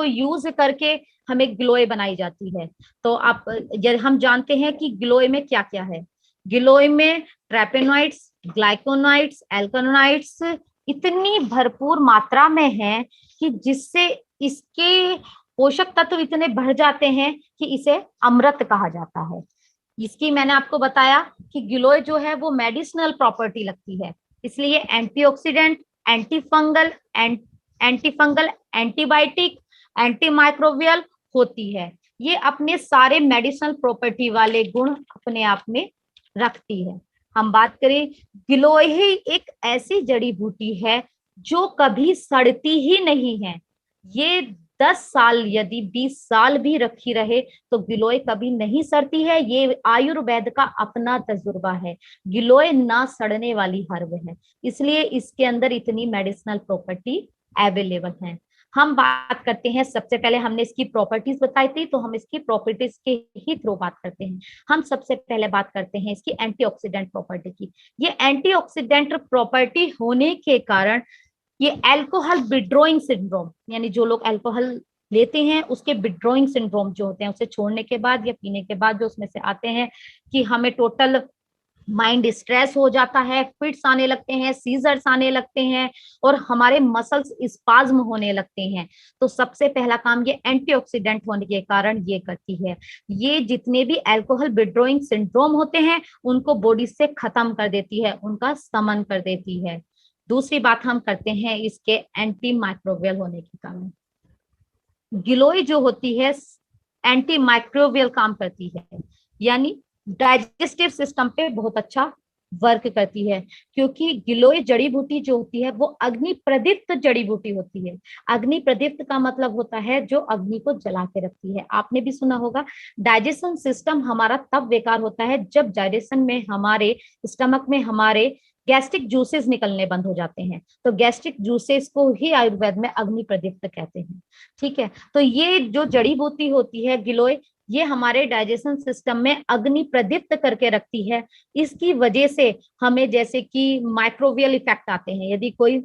यूज करके हमें गिलोय बनाई जाती है। तो आप हम जानते हैं कि गिलोय में क्या क्या है। गिलोय में ट्रैपेनोइड्स, ग्लाइकोनाइड्स, एल्कानोइड्स इतनी भरपूर मात्रा में है कि जिससे इसके पोषक तत्व इतने बढ़ जाते हैं कि इसे अमृत कहा जाता है। इसकी मैंने आपको बताया कि गिलोय जो है वो मेडिसिनल प्रॉपर्टी लगती है, इसलिए एंटीऑक्सीडेंट, एंटीफंगल, एंटीबायोटिक, एंटीमाइक्रोबियल होती है। ये अपने सारे मेडिसिनल प्रॉपर्टी वाले गुण अपने आप में रखती है। हम बात करें, गिलोय ही एक ऐसी जड़ी बूटी है जो कभी सड़ती ही नहीं है। ये 10 साल यदि 20 साल भी रखी रहे तो गिलोय कभी नहीं सड़ती है। ये आयुर्वेद का अपना तजुर्बा है। गिलोय ना सड़ने वाली हर्ब है, इसलिए इसके अंदर इतनी मेडिसिनल प्रॉपर्टी अवेलेबल है। हम बात करते हैं, सबसे पहले हमने इसकी प्रॉपर्टीज बताई थी, तो हम इसकी प्रॉपर्टीज के ही थ्रू बात करते हैं। हम सबसे पहले बात करते हैं इसकी एंटीऑक्सीडेंट प्रॉपर्टी की। ये एंटीऑक्सीडेंट प्रॉपर्टी होने के कारण ये अल्कोहल विड्रॉइंग सिंड्रोम, यानी जो लोग अल्कोहल लेते हैं उसके विड्रॉइंग सिंड्रोम जो होते हैं, उसे छोड़ने के बाद या पीने के बाद जो उसमें से आते हैं कि हमें टोटल माइंड स्ट्रेस हो जाता है, फिट्स आने लगते हैं, सीजर्स आने लगते हैं और हमारे मसल्स स्पाज्म होने लगते हैं। तो सबसे पहला काम ये एंटीऑक्सीडेंट होने के कारण ये करती है। ये जितने भी अल्कोहल विड्रॉइंग सिंड्रोम होते हैं उनको बॉडी से खत्म कर देती है, उनका समन कर देती है। दूसरी बात हम करते हैं इसके एंटी माइक्रोबियल होने के कारण। गिलोय जो होती है एंटी माइक्रोबियल काम करती है, यानी डाइजेस्टिव सिस्टम पे बहुत अच्छा वर्क करती है, क्योंकि गिलोय जड़ी बूटी जो होती है वो अग्नि प्रदीप्त जड़ी बूटी होती है। अग्नि प्रदीप्त का मतलब होता है जो अग्नि को जला के रखती है। आपने भी सुना होगा डाइजेशन सिस्टम हमारा तब बेकार होता है जब डाइजेशन में हमारे स्टमक में हमारे गैस्ट्रिक जूसेस निकलने बंद हो जाते हैं। तो गैस्ट्रिक जूसेस को ही आयुर्वेद में अग्नि प्रदीप्त कहते हैं। ठीक है, तो ये जो जड़ी बूटी होती है गिलोय, ये हमारे डाइजेशन सिस्टम में अग्नि प्रदीप्त करके रखती है। इसकी वजह से हमें जैसे कि माइक्रोबियल इफेक्ट आते हैं। यदि कोई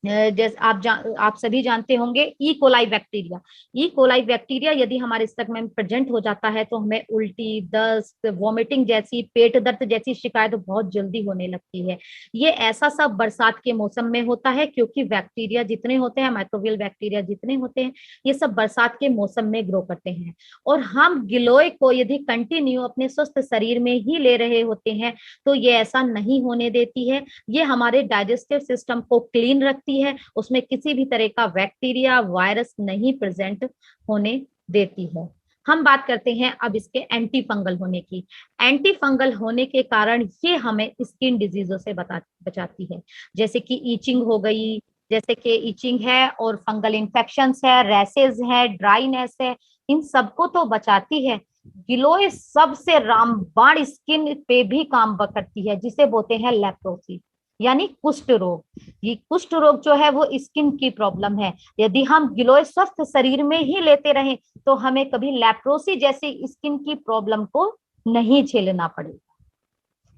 जैसे आप सभी जानते होंगे ई कोलाई बैक्टीरिया यदि हमारे स्टमक में प्रेजेंट हो जाता है तो हमें उल्टी, दस्त, वॉमिटिंग जैसी, पेट दर्द जैसी शिकायत बहुत जल्दी होने लगती है। ये ऐसा सब बरसात के मौसम में होता है, क्योंकि बैक्टीरिया जितने होते हैं, माइक्रोबियल बैक्टीरिया जितने होते हैं, ये सब बरसात के मौसम में ग्रो करते हैं। और हम गिलोय को यदि कंटिन्यू अपने स्वस्थ शरीर में ही ले रहे होते हैं तो ये ऐसा नहीं होने देती है। ये हमारे डाइजेस्टिव सिस्टम को क्लीन रखती है, उसमें किसी भी तरह का बैक्टीरिया, वायरस नहीं प्रेजेंट होने देती है। हम बात करते हैं अब इसके एंटी फंगल होने की। एंटी फंगल होने के कारण ये हमें स्किन डिजीजों से बचाती है, जैसे कि ईचिंग हो गई, जैसे कि ईचिंग है और फंगल इन्फेक्शंस है, रैसेस है, ड्राइनेस है, इन सबको तो बचाती है। गिलोय सबसे रामबाण स्किन पे भी काम करती है, जिसे बोलते हैं लेप्रोसी, यानी कुष्ठ रोग। ये कुष्ठ रोग जो है वो स्किन की प्रॉब्लम है। यदि हम गिलोय स्वस्थ शरीर में ही लेते रहें तो हमें कभी लेप्रोसी जैसी स्किन की प्रॉब्लम को नहीं झेलना पड़ेगा।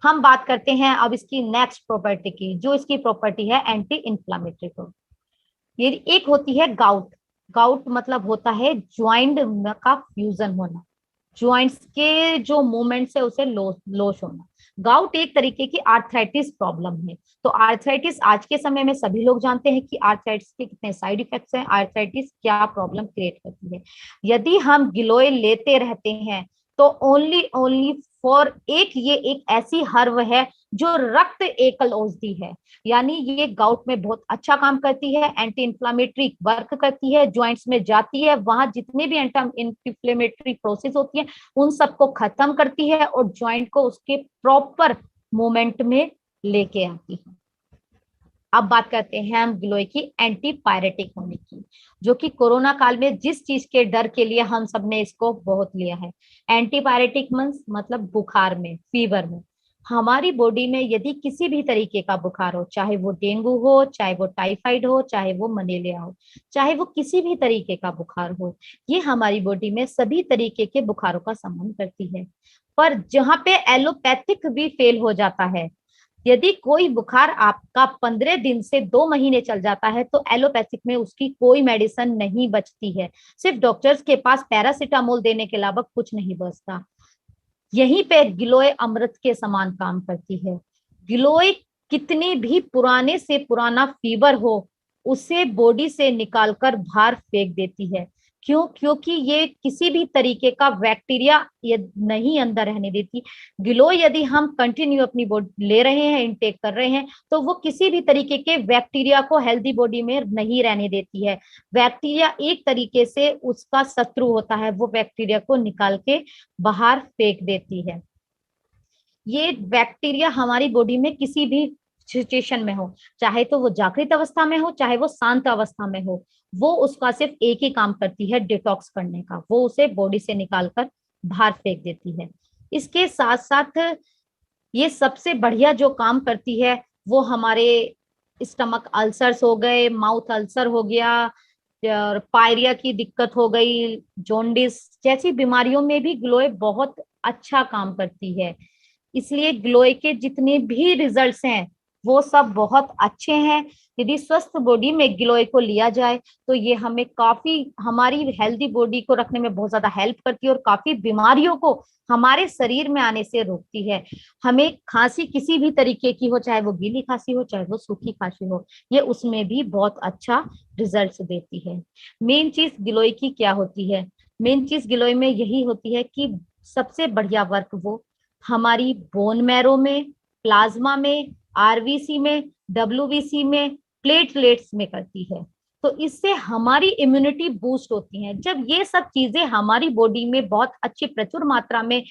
हम बात करते हैं अब इसकी नेक्स्ट प्रॉपर्टी की, जो इसकी प्रॉपर्टी है एंटी इंफ्लामेटरी प्रॉपर्टी। ये एक होती है गाउट। गाउट मतलब होता है ज्वाइंट का फ्यूजन होना, ज्वाइंट्स के जो मूवमेंट्स है उसे लोच होना। गाउट एक तरीके की आर्थराइटिस प्रॉब्लम है। तो आर्थराइटिस आज के समय में सभी लोग जानते हैं कि आर्थराइटिस के कितने साइड इफेक्ट्स हैं, आर्थराइटिस क्या प्रॉब्लम क्रिएट करती है। यदि हम गिलोय लेते रहते हैं तो ओनली फॉर ये एक ऐसी हर्ब है जो रक्त एकल औषधि है, यानी ये गाउट में बहुत अच्छा काम करती है, एंटी इंफ्लामेटरी वर्क करती है, ज्वाइंट्स में जाती है, वहां जितने भी एंटी इंफ्लेमेटरी प्रोसेस होती है उन सबको खत्म करती है और ज्वाइंट को उसके प्रॉपर मूवमेंट में लेके आती है। अब बात करते हैं हम गिलोय की एंटीपायरेटिक होने की, जो कि कोरोना काल में जिस चीज के डर के लिए हम सब ने इसको बहुत लिया है। एंटीपायरेटिक मतलब बुखार में, फीवर में, हमारी बॉडी में यदि किसी भी तरीके का बुखार हो, चाहे वो डेंगू हो, चाहे वो टाइफाइड हो, चाहे वो मलेरिया हो, चाहे वो किसी भी तरीके का बुखार हो, ये हमारी बॉडी में सभी तरीके के बुखारों का संबंध करती है। पर जहां पे एलोपैथिक भी फेल हो जाता है, यदि कोई बुखार आपका 15 दिन से 2 महीने चल जाता है, तो एलोपैथिक में उसकी कोई मेडिसिन नहीं बचती है। सिर्फ डॉक्टर्स के पास पैरासीटामोल देने के अलावा कुछ नहीं बचता। यहीं पे गिलोय अमृत के समान काम करती है। गिलोय कितनी भी पुराने से पुराना फीवर हो, उसे बॉडी से निकालकर बाहर फेंक देती है। क्यों? क्योंकि ये किसी भी तरीके का बैक्टीरिया नहीं अंदर रहने देती। गिलोय यदि हम कंटिन्यू अपनी बॉडी ले रहे हैं, इनटेक कर रहे हैं, तो वो किसी भी तरीके के बैक्टीरिया को हेल्दी बॉडी में नहीं रहने देती है। बैक्टीरिया एक तरीके से उसका शत्रु होता है, वो बैक्टीरिया को निकाल के बाहर फेंक देती है। ये बैक्टीरिया हमारी बॉडी में किसी भी सिचुएशन में हो, चाहे तो वो जागृत अवस्था में हो, चाहे वो शांत अवस्था में हो, वो उसका सिर्फ एक ही काम करती है, डिटॉक्स करने का। वो उसे बॉडी से निकालकर बाहर फेंक देती है। इसके साथ साथ ये सबसे बढ़िया जो काम करती है, वो हमारे स्टमक अल्सर्स हो गए, माउथ अल्सर हो गया, और पायरिया की दिक्कत हो गई, जोंडिस जैसी बीमारियों में भी गिलोय बहुत अच्छा काम करती है। इसलिए गिलोय के जितने भी रिजल्ट्स हैं वो सब बहुत अच्छे हैं। यदि स्वस्थ बॉडी में गिलोय को लिया जाए तो ये हमें काफी, हमारी हेल्दी बॉडी को रखने में बहुत ज्यादा हेल्प करती है, और काफी बीमारियों को हमारे शरीर में आने से रोकती है। हमें खांसी किसी भी तरीके की हो, चाहे वो गीली खांसी हो, चाहे वो सूखी खांसी हो, ये उसमें भी बहुत अच्छा रिजल्ट देती है। मेन चीज गिलोय की क्या होती है? मेन चीज गिलोय में यही होती है कि सबसे बढ़िया वर्क वो हमारी बोन मैरो में, प्लाज्मा में, आरबीसी में, डब्ल्यूबीसी में, प्लेटलेट्स में करती है। तो इससे हमारी इम्यूनिटी बूस्ट होती है। जब ये सब चीजें हमारी बॉडी में बहुत अच्छी प्रचुर मात्रा में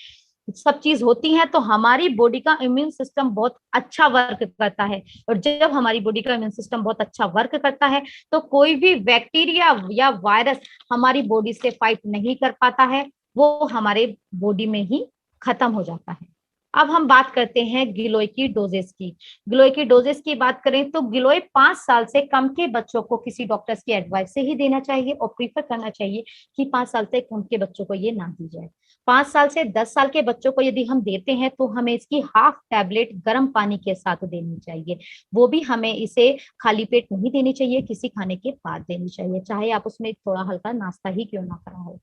सब चीज होती हैं, तो हमारी बॉडी का इम्यून सिस्टम बहुत अच्छा वर्क करता है। और जब हमारी बॉडी का इम्यून सिस्टम बहुत अच्छा वर्क करता है, तो कोई भी बैक्टीरिया या वायरस हमारी बॉडी से फाइट नहीं कर पाता है, वो हमारे बॉडी में ही खत्म हो जाता है। अब हम बात करते हैं गिलोय की डोजेस की। गिलोय की डोजेस की बात करें तो गिलोय 5 साल से कम के बच्चों को किसी डॉक्टर्स की एडवाइस से ही देना चाहिए, और प्रीफर करना चाहिए कि 5 साल से कम के बच्चों को ये ना दी जाए। 5 साल से 10 साल के बच्चों को यदि हम देते हैं तो हमें इसकी हाफ टैबलेट गर्म पानी के साथ देनी चाहिए। वो भी हमें इसे खाली पेट नहीं देनी चाहिए, किसी खाने के बाद देनी चाहिए, चाहे आप उसमें थोड़ा हल्का नाश्ता ही क्यों ना करा हो।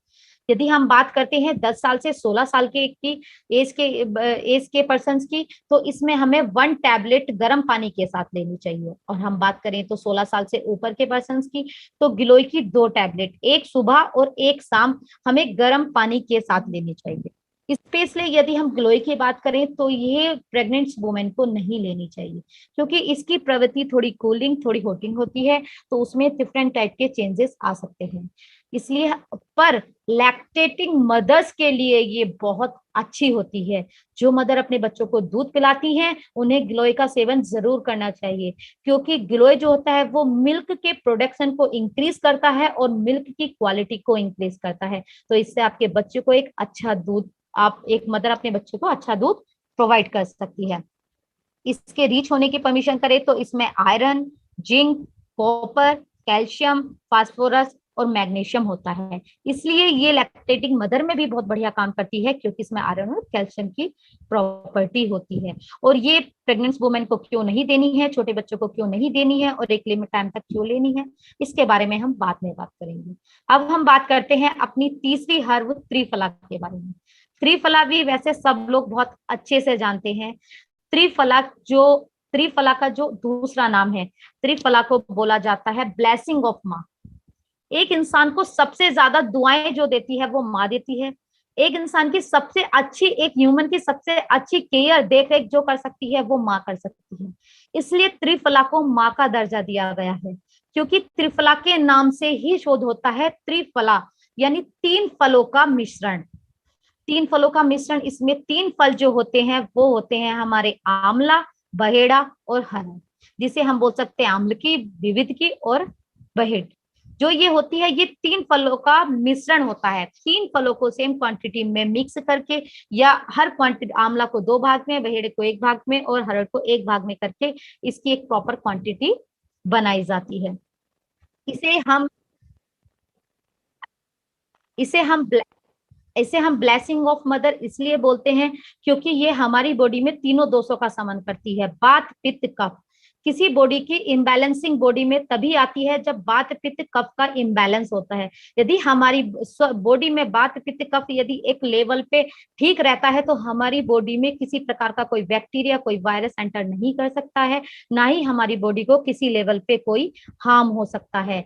यदि हम बात करते हैं 10 साल से 16 साल के की एज के पर्सन की, तो इसमें हमें 1 टैबलेट गर्म पानी के साथ लेनी चाहिए। और हम बात करें तो 16 साल से ऊपर के पर्सन की, तो गिलोय की 2 टैबलेट, एक सुबह और एक शाम, हमें गर्म पानी के साथ लेनी चाहिए। स्पेशली यदि हम गिलोय की बात करें तो ये प्रेग्नेंट वुमेन को नहीं लेनी चाहिए, क्योंकि इसकी प्रवृत्ति थोड़ी कूलिंग, थोड़ी हॉटिंग होती है, तो उसमें डिफरेंट टाइप के चेंजेस आ सकते हैं। इसलिए पर लैक्टेटिंग मदर्स के लिए ये बहुत अच्छी होती है। जो मदर अपने बच्चों को दूध पिलाती हैं, उन्हें गिलोय का सेवन जरूर करना चाहिए, क्योंकि गिलोय जो होता है वो मिल्क के प्रोडक्शन को इंक्रीज करता है और मिल्क की क्वालिटी को इंक्रीज करता है। तो इससे आपके बच्चे को एक अच्छा दूध, आप एक मदर अपने बच्चे को अच्छा दूध प्रोवाइड कर सकती है। इसके रीच होने की परमिशन करें तो इसमें iron, zinc, copper, calcium, phosphorus और मैग्नीशियम होता है। इसलिए ये लैक्टेटिंग मदर में भी बहुत बढ़िया काम करती है, क्योंकि इसमें आयरन और कैल्शियम की प्रॉपर्टी होती है। और ये प्रेग्नेंट वुमेन को क्यों नहीं देनी है, छोटे बच्चों को क्यों नहीं देनी है, और एक लिमिट टाइम तक क्यों लेनी है, इसके बारे में हम बाद में बात करेंगे। अब हम बात करते हैं अपनी तीसरी हर्ब त्रिफला के बारे में। त्रिफला भी वैसे सब लोग बहुत अच्छे से जानते हैं। त्रिफला का जो दूसरा नाम है, त्रिफला को बोला जाता है ब्लेसिंग ऑफ माँ। एक इंसान को सबसे ज्यादा दुआएं जो देती है वो माँ देती है। एक इंसान की सबसे अच्छी, एक ह्यूमन की सबसे अच्छी केयर, देख रेख जो कर सकती है वो माँ कर सकती है। इसलिए त्रिफला को माँ का दर्जा दिया गया है, क्योंकि त्रिफला के नाम से ही शोध होता है त्रिफला, यानी 3 फलों का मिश्रण। 3 फलों का मिश्रण, इसमें 3 फल जो होते हैं वो होते हैं हमारे आंवला, बहेड़ा और हरा। जिसे हम बोल सकते हैं आम्ल की, विविध की और बहिड। जो ये होती है, ये 3 फलों का मिश्रण होता है। 3 फलों को सेम क्वांटिटी में मिक्स करके, या हर क्वांटिटी, आंवला को 2 भाग में, बहेड़े को 1 भाग में और हरड़ को 1 भाग में करके इसकी एक प्रॉपर क्वांटिटी बनाई जाती है। इसे हम इसे हम इसे हम ब्लेसिंग ऑफ मदर इसलिए बोलते हैं क्योंकि ये हमारी बॉडी में तीनों दोषों का समन करती है, वात पित्त कफ। किसी बॉडी की इम्बैलेंसिंग बॉडी में तभी आती है जब वात पित्त कफ का इम्बैलेंस होता है। यदि हमारी बॉडी में वात पित्त कफ यदि एक लेवल पे ठीक रहता है, तो हमारी बॉडी में किसी प्रकार का कोई बैक्टीरिया, कोई वायरस एंटर नहीं कर सकता है, ना ही हमारी बॉडी को किसी लेवल पे कोई हार्म हो सकता है।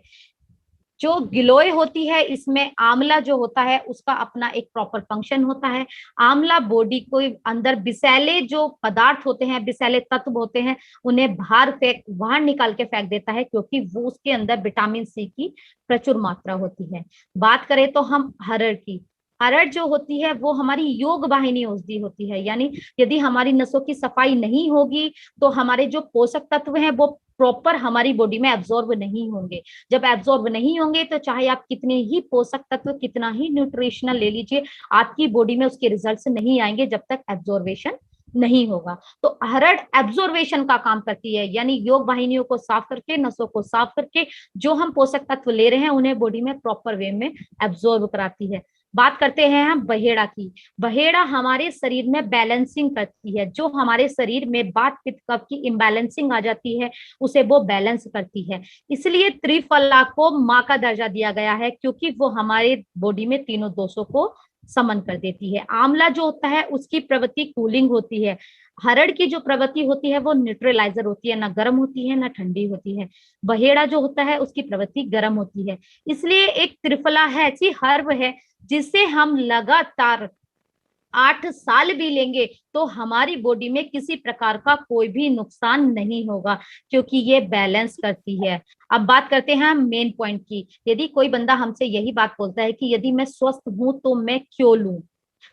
जो गिलोय होती है, इसमें आंवला जो होता है उसका अपना एक प्रॉपर फंक्शन होता है। आंवला बॉडी को अंदर विषैले जो पदार्थ होते हैं, विषैले तत्व होते हैं, उन्हें बाहर निकाल के फेंक देता है, क्योंकि वो उसके अंदर विटामिन सी की प्रचुर मात्रा होती है। बात करें तो हम हरड़ की, हरड़ जो होती है वो हमारी योग वाहिनी औषधि होती है। यानी यदि हमारी नसों की सफाई नहीं होगी तो हमारे जो पोषक तत्व हैं वो प्रॉपर हमारी बॉडी में एब्जॉर्ब नहीं होंगे। जब एब्जॉर्ब नहीं होंगे तो चाहे आप कितने ही पोषक तत्व, कितना ही न्यूट्रिशनल ले लीजिए, आपकी बॉडी में उसके रिजल्ट्स नहीं आएंगे जब तक एब्जॉर्बेशन नहीं होगा। तो हरड़ एब्जॉर्बेशन का काम करती है, यानी योग वाहिनियों को साफ करके, नसों को साफ करके जो हम पोषक तत्व ले रहे हैं उन्हें बॉडी में प्रॉपर वे में एब्जॉर्ब कराती है। बात करते हैं हम बहेड़ा की। बहेड़ा हमारे शरीर में बैलेंसिंग करती है। जो हमारे शरीर में वात पित्त कफ की इम्बैलेंसिंग आ जाती है, उसे वो बैलेंस करती है। इसलिए त्रिफला को माँ का दर्जा दिया गया है, क्योंकि वो हमारे बॉडी में तीनों दोषों को समन कर देती है। आंवला जो होता है उसकी प्रवृत्ति कूलिंग होती है। हरड़ की जो प्रवृत्ति होती है वो न्यूट्रलाइजर होती है, ना गर्म होती है ना ठंडी होती है। बहेड़ा जो होता है उसकी प्रवृत्ति गर्म होती है। इसलिए एक त्रिफला है, ऐसी हर्ब है जिसे हम लगातार 8 साल भी लेंगे तो हमारी बॉडी में किसी प्रकार का कोई भी नुकसान नहीं होगा, क्योंकि ये बैलेंस करती है। अब बात करते हैं मेन पॉइंट की। यदि कोई बंदा हमसे यही बात बोलता है कि यदि मैं स्वस्थ हूं तो मैं क्यों लूं,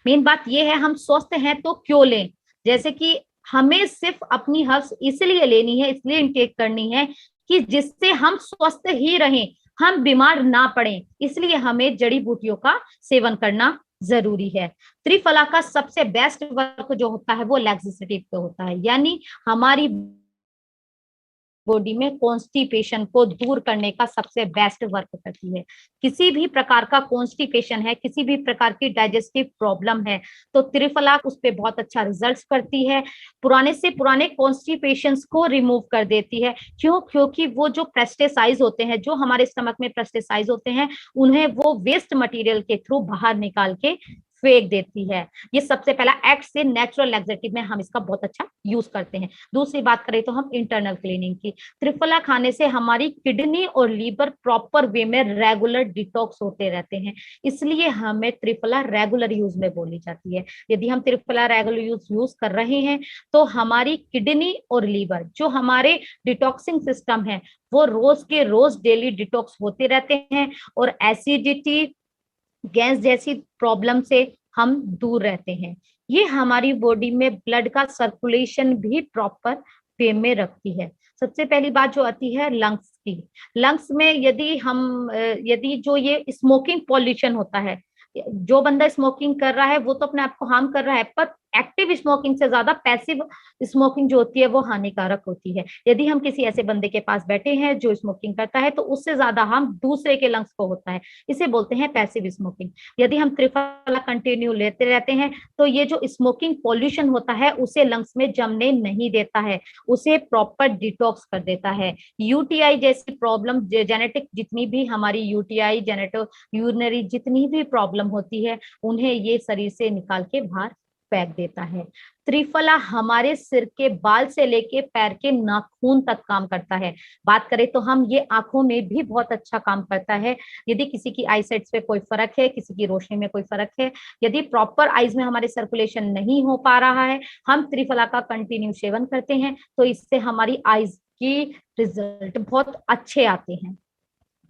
मेन बात ये है हम स्वस्थ हैं तो क्यों लें। जैसे कि हमें सिर्फ अपनी हर्ब्स इसलिए लेनी है, इसलिए इनटेक करनी है कि जिससे हम स्वस्थ ही रहें, हम बीमार ना पड़े, इसलिए हमें जड़ी बूटियों का सेवन करना जरूरी है। त्रिफला का सबसे बेस्ट वर्क जो होता है वो लैक्सेटिव पे होता है, यानी हमारी बॉडी में कॉन्स्टिपेशन को दूर करने का सबसे बेस्ट वर्क करती है। किसी भी प्रकार का कॉन्स्टिपेशन है, किसी भी प्रकार की डाइजेस्टिव प्रॉब्लम है, तो त्रिफला उस पर बहुत अच्छा रिजल्ट करती है। पुराने से पुराने कॉन्स्टिपेशंस को रिमूव कर देती है। क्यों? क्योंकि वो जो पेस्टिसाइड होते हैं, जो हमारे स्टमक में पेस्टिसाइड होते हैं, उन्हें वो वेस्ट मटेरियल के थ्रू बाहर निकाल के फेंक देती है। ये सबसे पहला एक्ट से नेचुरल लैक्सेटिव में हम इसका बहुत अच्छा यूज करते हैं। दूसरी बात करें तो हम इंटरनल क्लीनिंग की। त्रिफला खाने से हमारी किडनी और लीवर प्रॉपर वे में रेगुलर डिटॉक्स होते रहते हैं, इसलिए हमें त्रिफला रेगुलर यूज में बोली जाती है। यदि हम त्रिफला रेगुलर यूज कर रहे हैं तो हमारी किडनी और लीवर, जो हमारे डिटॉक्सिंग सिस्टम है, वो रोज के रोज डेली डिटॉक्स होते रहते हैं, और एसिडिटी, गैस जैसी प्रॉब्लम से हम दूर रहते हैं। ये हमारी बॉडी में ब्लड का सर्कुलेशन भी प्रॉपर वे में रखती है। सबसे पहली बात जो आती है लंग्स की। लंग्स में यदि जो ये स्मोकिंग पॉल्यूशन होता है, जो बंदा स्मोकिंग कर रहा है वो तो अपने आप को हार्म कर रहा है, पर एक्टिव स्मोकिंग से ज्यादा पैसिव स्मोकिंग जो होती है वो हानिकारक होती है। यदि हम किसी ऐसे बंदे के पास बैठे हैं जो स्मोकिंग करता है, तो उससे ज्यादा हार्म दूसरे के लंग्स को होता है, इसे बोलते हैं पैसिव स्मोकिंग। यदि हम त्रिफला कंटिन्यू लेते रहते हैं तो ये जो स्मोकिंग पॉल्यूशन होता है उसे लंग्स में जमने नहीं देता है, उसे प्रॉपर डिटॉक्स कर देता है। यूटीआई जैसी प्रॉब्लम, जेनेटिक जितनी भी हमारी यूटीआई, जेनेटो यूरिनरी जितनी भी प्रॉब्लम होती है, उन्हें ये शरीर से निकाल के बाहर फेंक देता है। त्रिफला हमारे सिर के बाल से लेके पैर के नाखून तक काम करता है। बात करें तो हम ये आंखों में भी बहुत अच्छा काम करता है। यदि किसी की आईसाइट पे कोई फर्क है, किसी की रोशनी में कोई फर्क है, यदि प्रॉपर आईज में हमारे सर्कुलेशन नहीं हो पा रहा है, हम त्रिफला का कंटिन्यू सेवन करते हैं तो इससे हमारी आईज की रिजल्ट बहुत अच्छे आते हैं।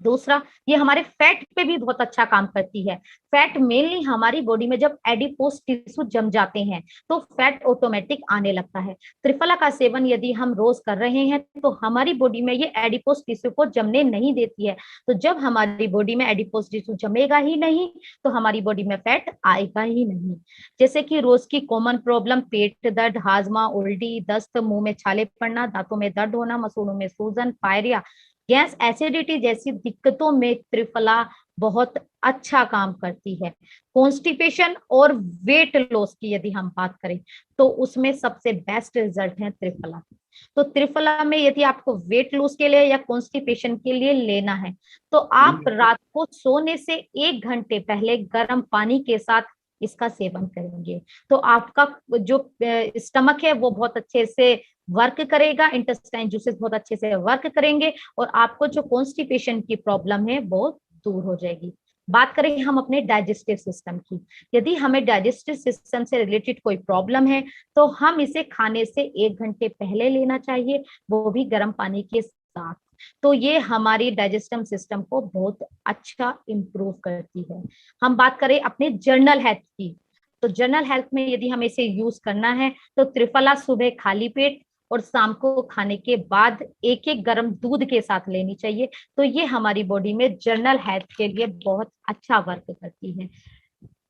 दूसरा, ये हमारे फैट पे भी बहुत अच्छा काम करती है। फैट मेनली हमारी बॉडी में जब एडिपोज टिश्यू जम जाते हैं तो फैट ऑटोमेटिक आने लगता है। त्रिफला का सेवन यदि हम रोज कर रहे हैं तो हमारी बॉडी में ये एडिपोज टिश्यू को जमने नहीं देती है। तो जब हमारी बॉडी में एडिपोज टिश्यू जमेगा ही नहीं तो हमारी बॉडी में फैट आएगा ही नहीं। जैसे कि रोज की कॉमन प्रॉब्लम, पेट दर्द, हाजमा, उल्टी, दस्त, मुंह में छाले पड़ना, दांतों में दर्द होना, मसूड़ों में सूजन, फायरिया, गैस, एसिडिटी जैसी दिक्कतों में त्रिफला बहुत अच्छा काम करती है। कॉन्स्टिपेशन और वेट लॉस की यदि हम बात करें तो उसमें सबसे बेस्ट रिजल्ट है त्रिफला। तो त्रिफला में यदि आपको वेट लॉस के लिए या कॉन्स्टिपेशन के लिए लेना है तो आप रात को सोने से 1 घंटे पहले गर्म पानी के साथ इसका सेवन करेंगे तो आपका जो स्टमक है वो बहुत अच्छे से वर्क करेगा, इंटेस्टाइन जूसेस बहुत अच्छे से वर्क करेंगे और आपको जो कॉन्स्टिपेशन की प्रॉब्लम है वो दूर हो जाएगी। बात करें हम अपने डाइजेस्टिव सिस्टम की, यदि हमें डाइजेस्टिव सिस्टम से रिलेटेड कोई प्रॉब्लम है तो हम इसे खाने से 1 घंटे पहले लेना चाहिए, वो भी गर्म पानी के साथ। तो ये हमारी डाइजेस्टिव सिस्टम को बहुत अच्छा इंप्रूव करती है। हम बात करें अपने जनरल हेल्थ की, तो जनरल हेल्थ में यदि हमें इसे यूज करना है तो त्रिफला सुबह खाली पेट और शाम को खाने के बाद एक एक गर्म दूध के साथ लेनी चाहिए। तो ये हमारी बॉडी में जनरल हेल्थ के लिए बहुत अच्छा वर्क करती है।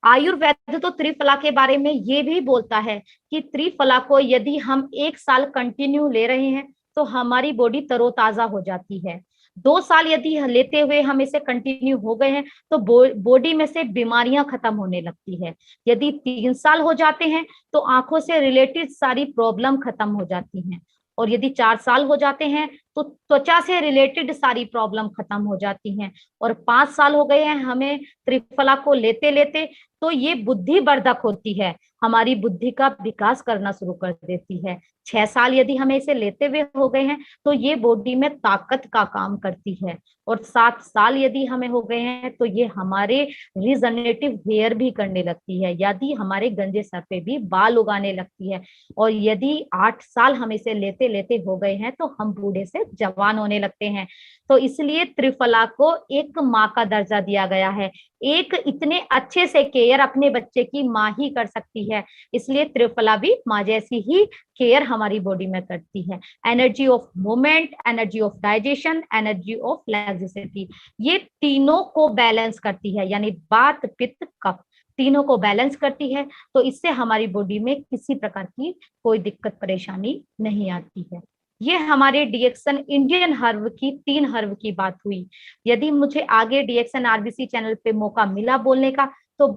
आयुर्वेद तो त्रिफला के बारे में ये भी बोलता है कि त्रिफला को यदि हम 1 साल कंटिन्यू ले रहे हैं तो हमारी बॉडी तरोताजा हो जाती है। 2 साल यदि लेते हुए हम इसे कंटिन्यू हो गए हैं तो बॉडी में से बीमारियां खत्म होने लगती है। यदि 3 साल हो जाते हैं तो आंखों से रिलेटेड सारी प्रॉब्लम खत्म हो जाती हैं और यदि 4 साल हो जाते हैं तो त्वचा से रिलेटेड सारी प्रॉब्लम खत्म हो जाती हैं और 5 साल हो गए हैं हमें त्रिफला को लेते लेते तो ये बुद्धिवर्धक होती है, हमारी बुद्धि का विकास करना शुरू कर देती है। 6 साल यदि हमें इसे लेते हुए हो गए हैं तो ये बॉडी में ताकत का काम करती है और 7 साल यदि हमें हो गए हैं तो ये हमारे रिजनरेटिव हेयर भी करने लगती है, यदि हमारे गंजे सर पे भी बाल उगाने लगती है और यदि 8 साल हम इसे लेते लेते हो गए हैं तो हम बूढ़े से जवान होने लगते हैं। तो इसलिए त्रिफला को एक माँ का दर्जा दिया गया है। एक इतने अच्छे से केयर अपने बच्चे की माँ ही कर सकती है, इसलिए त्रिफला भी माँ जैसी ही केयर हमारी बॉडी में करती है। Energy of movement, energy of digestion, energy of laxity, ये तीनों को बैलेंस करती है, यानी वात पित्त कफ तीनों को बैलेंस करती है। तो इससे हमारी बॉडी में किसी प्रकार की कोई दिक्कत परेशानी नहीं आती है। ये हमारे डीएक्सन इंडियन हर्ब की 3 हर्ब की बात हुई। यदि मुझे आगे डीएक्सन आरबीसी चैनल पे मौका मिला बोलने का तो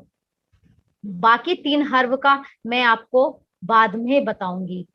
बाकी 3 हर्ब का मैं आपको बाद में बताऊंगी।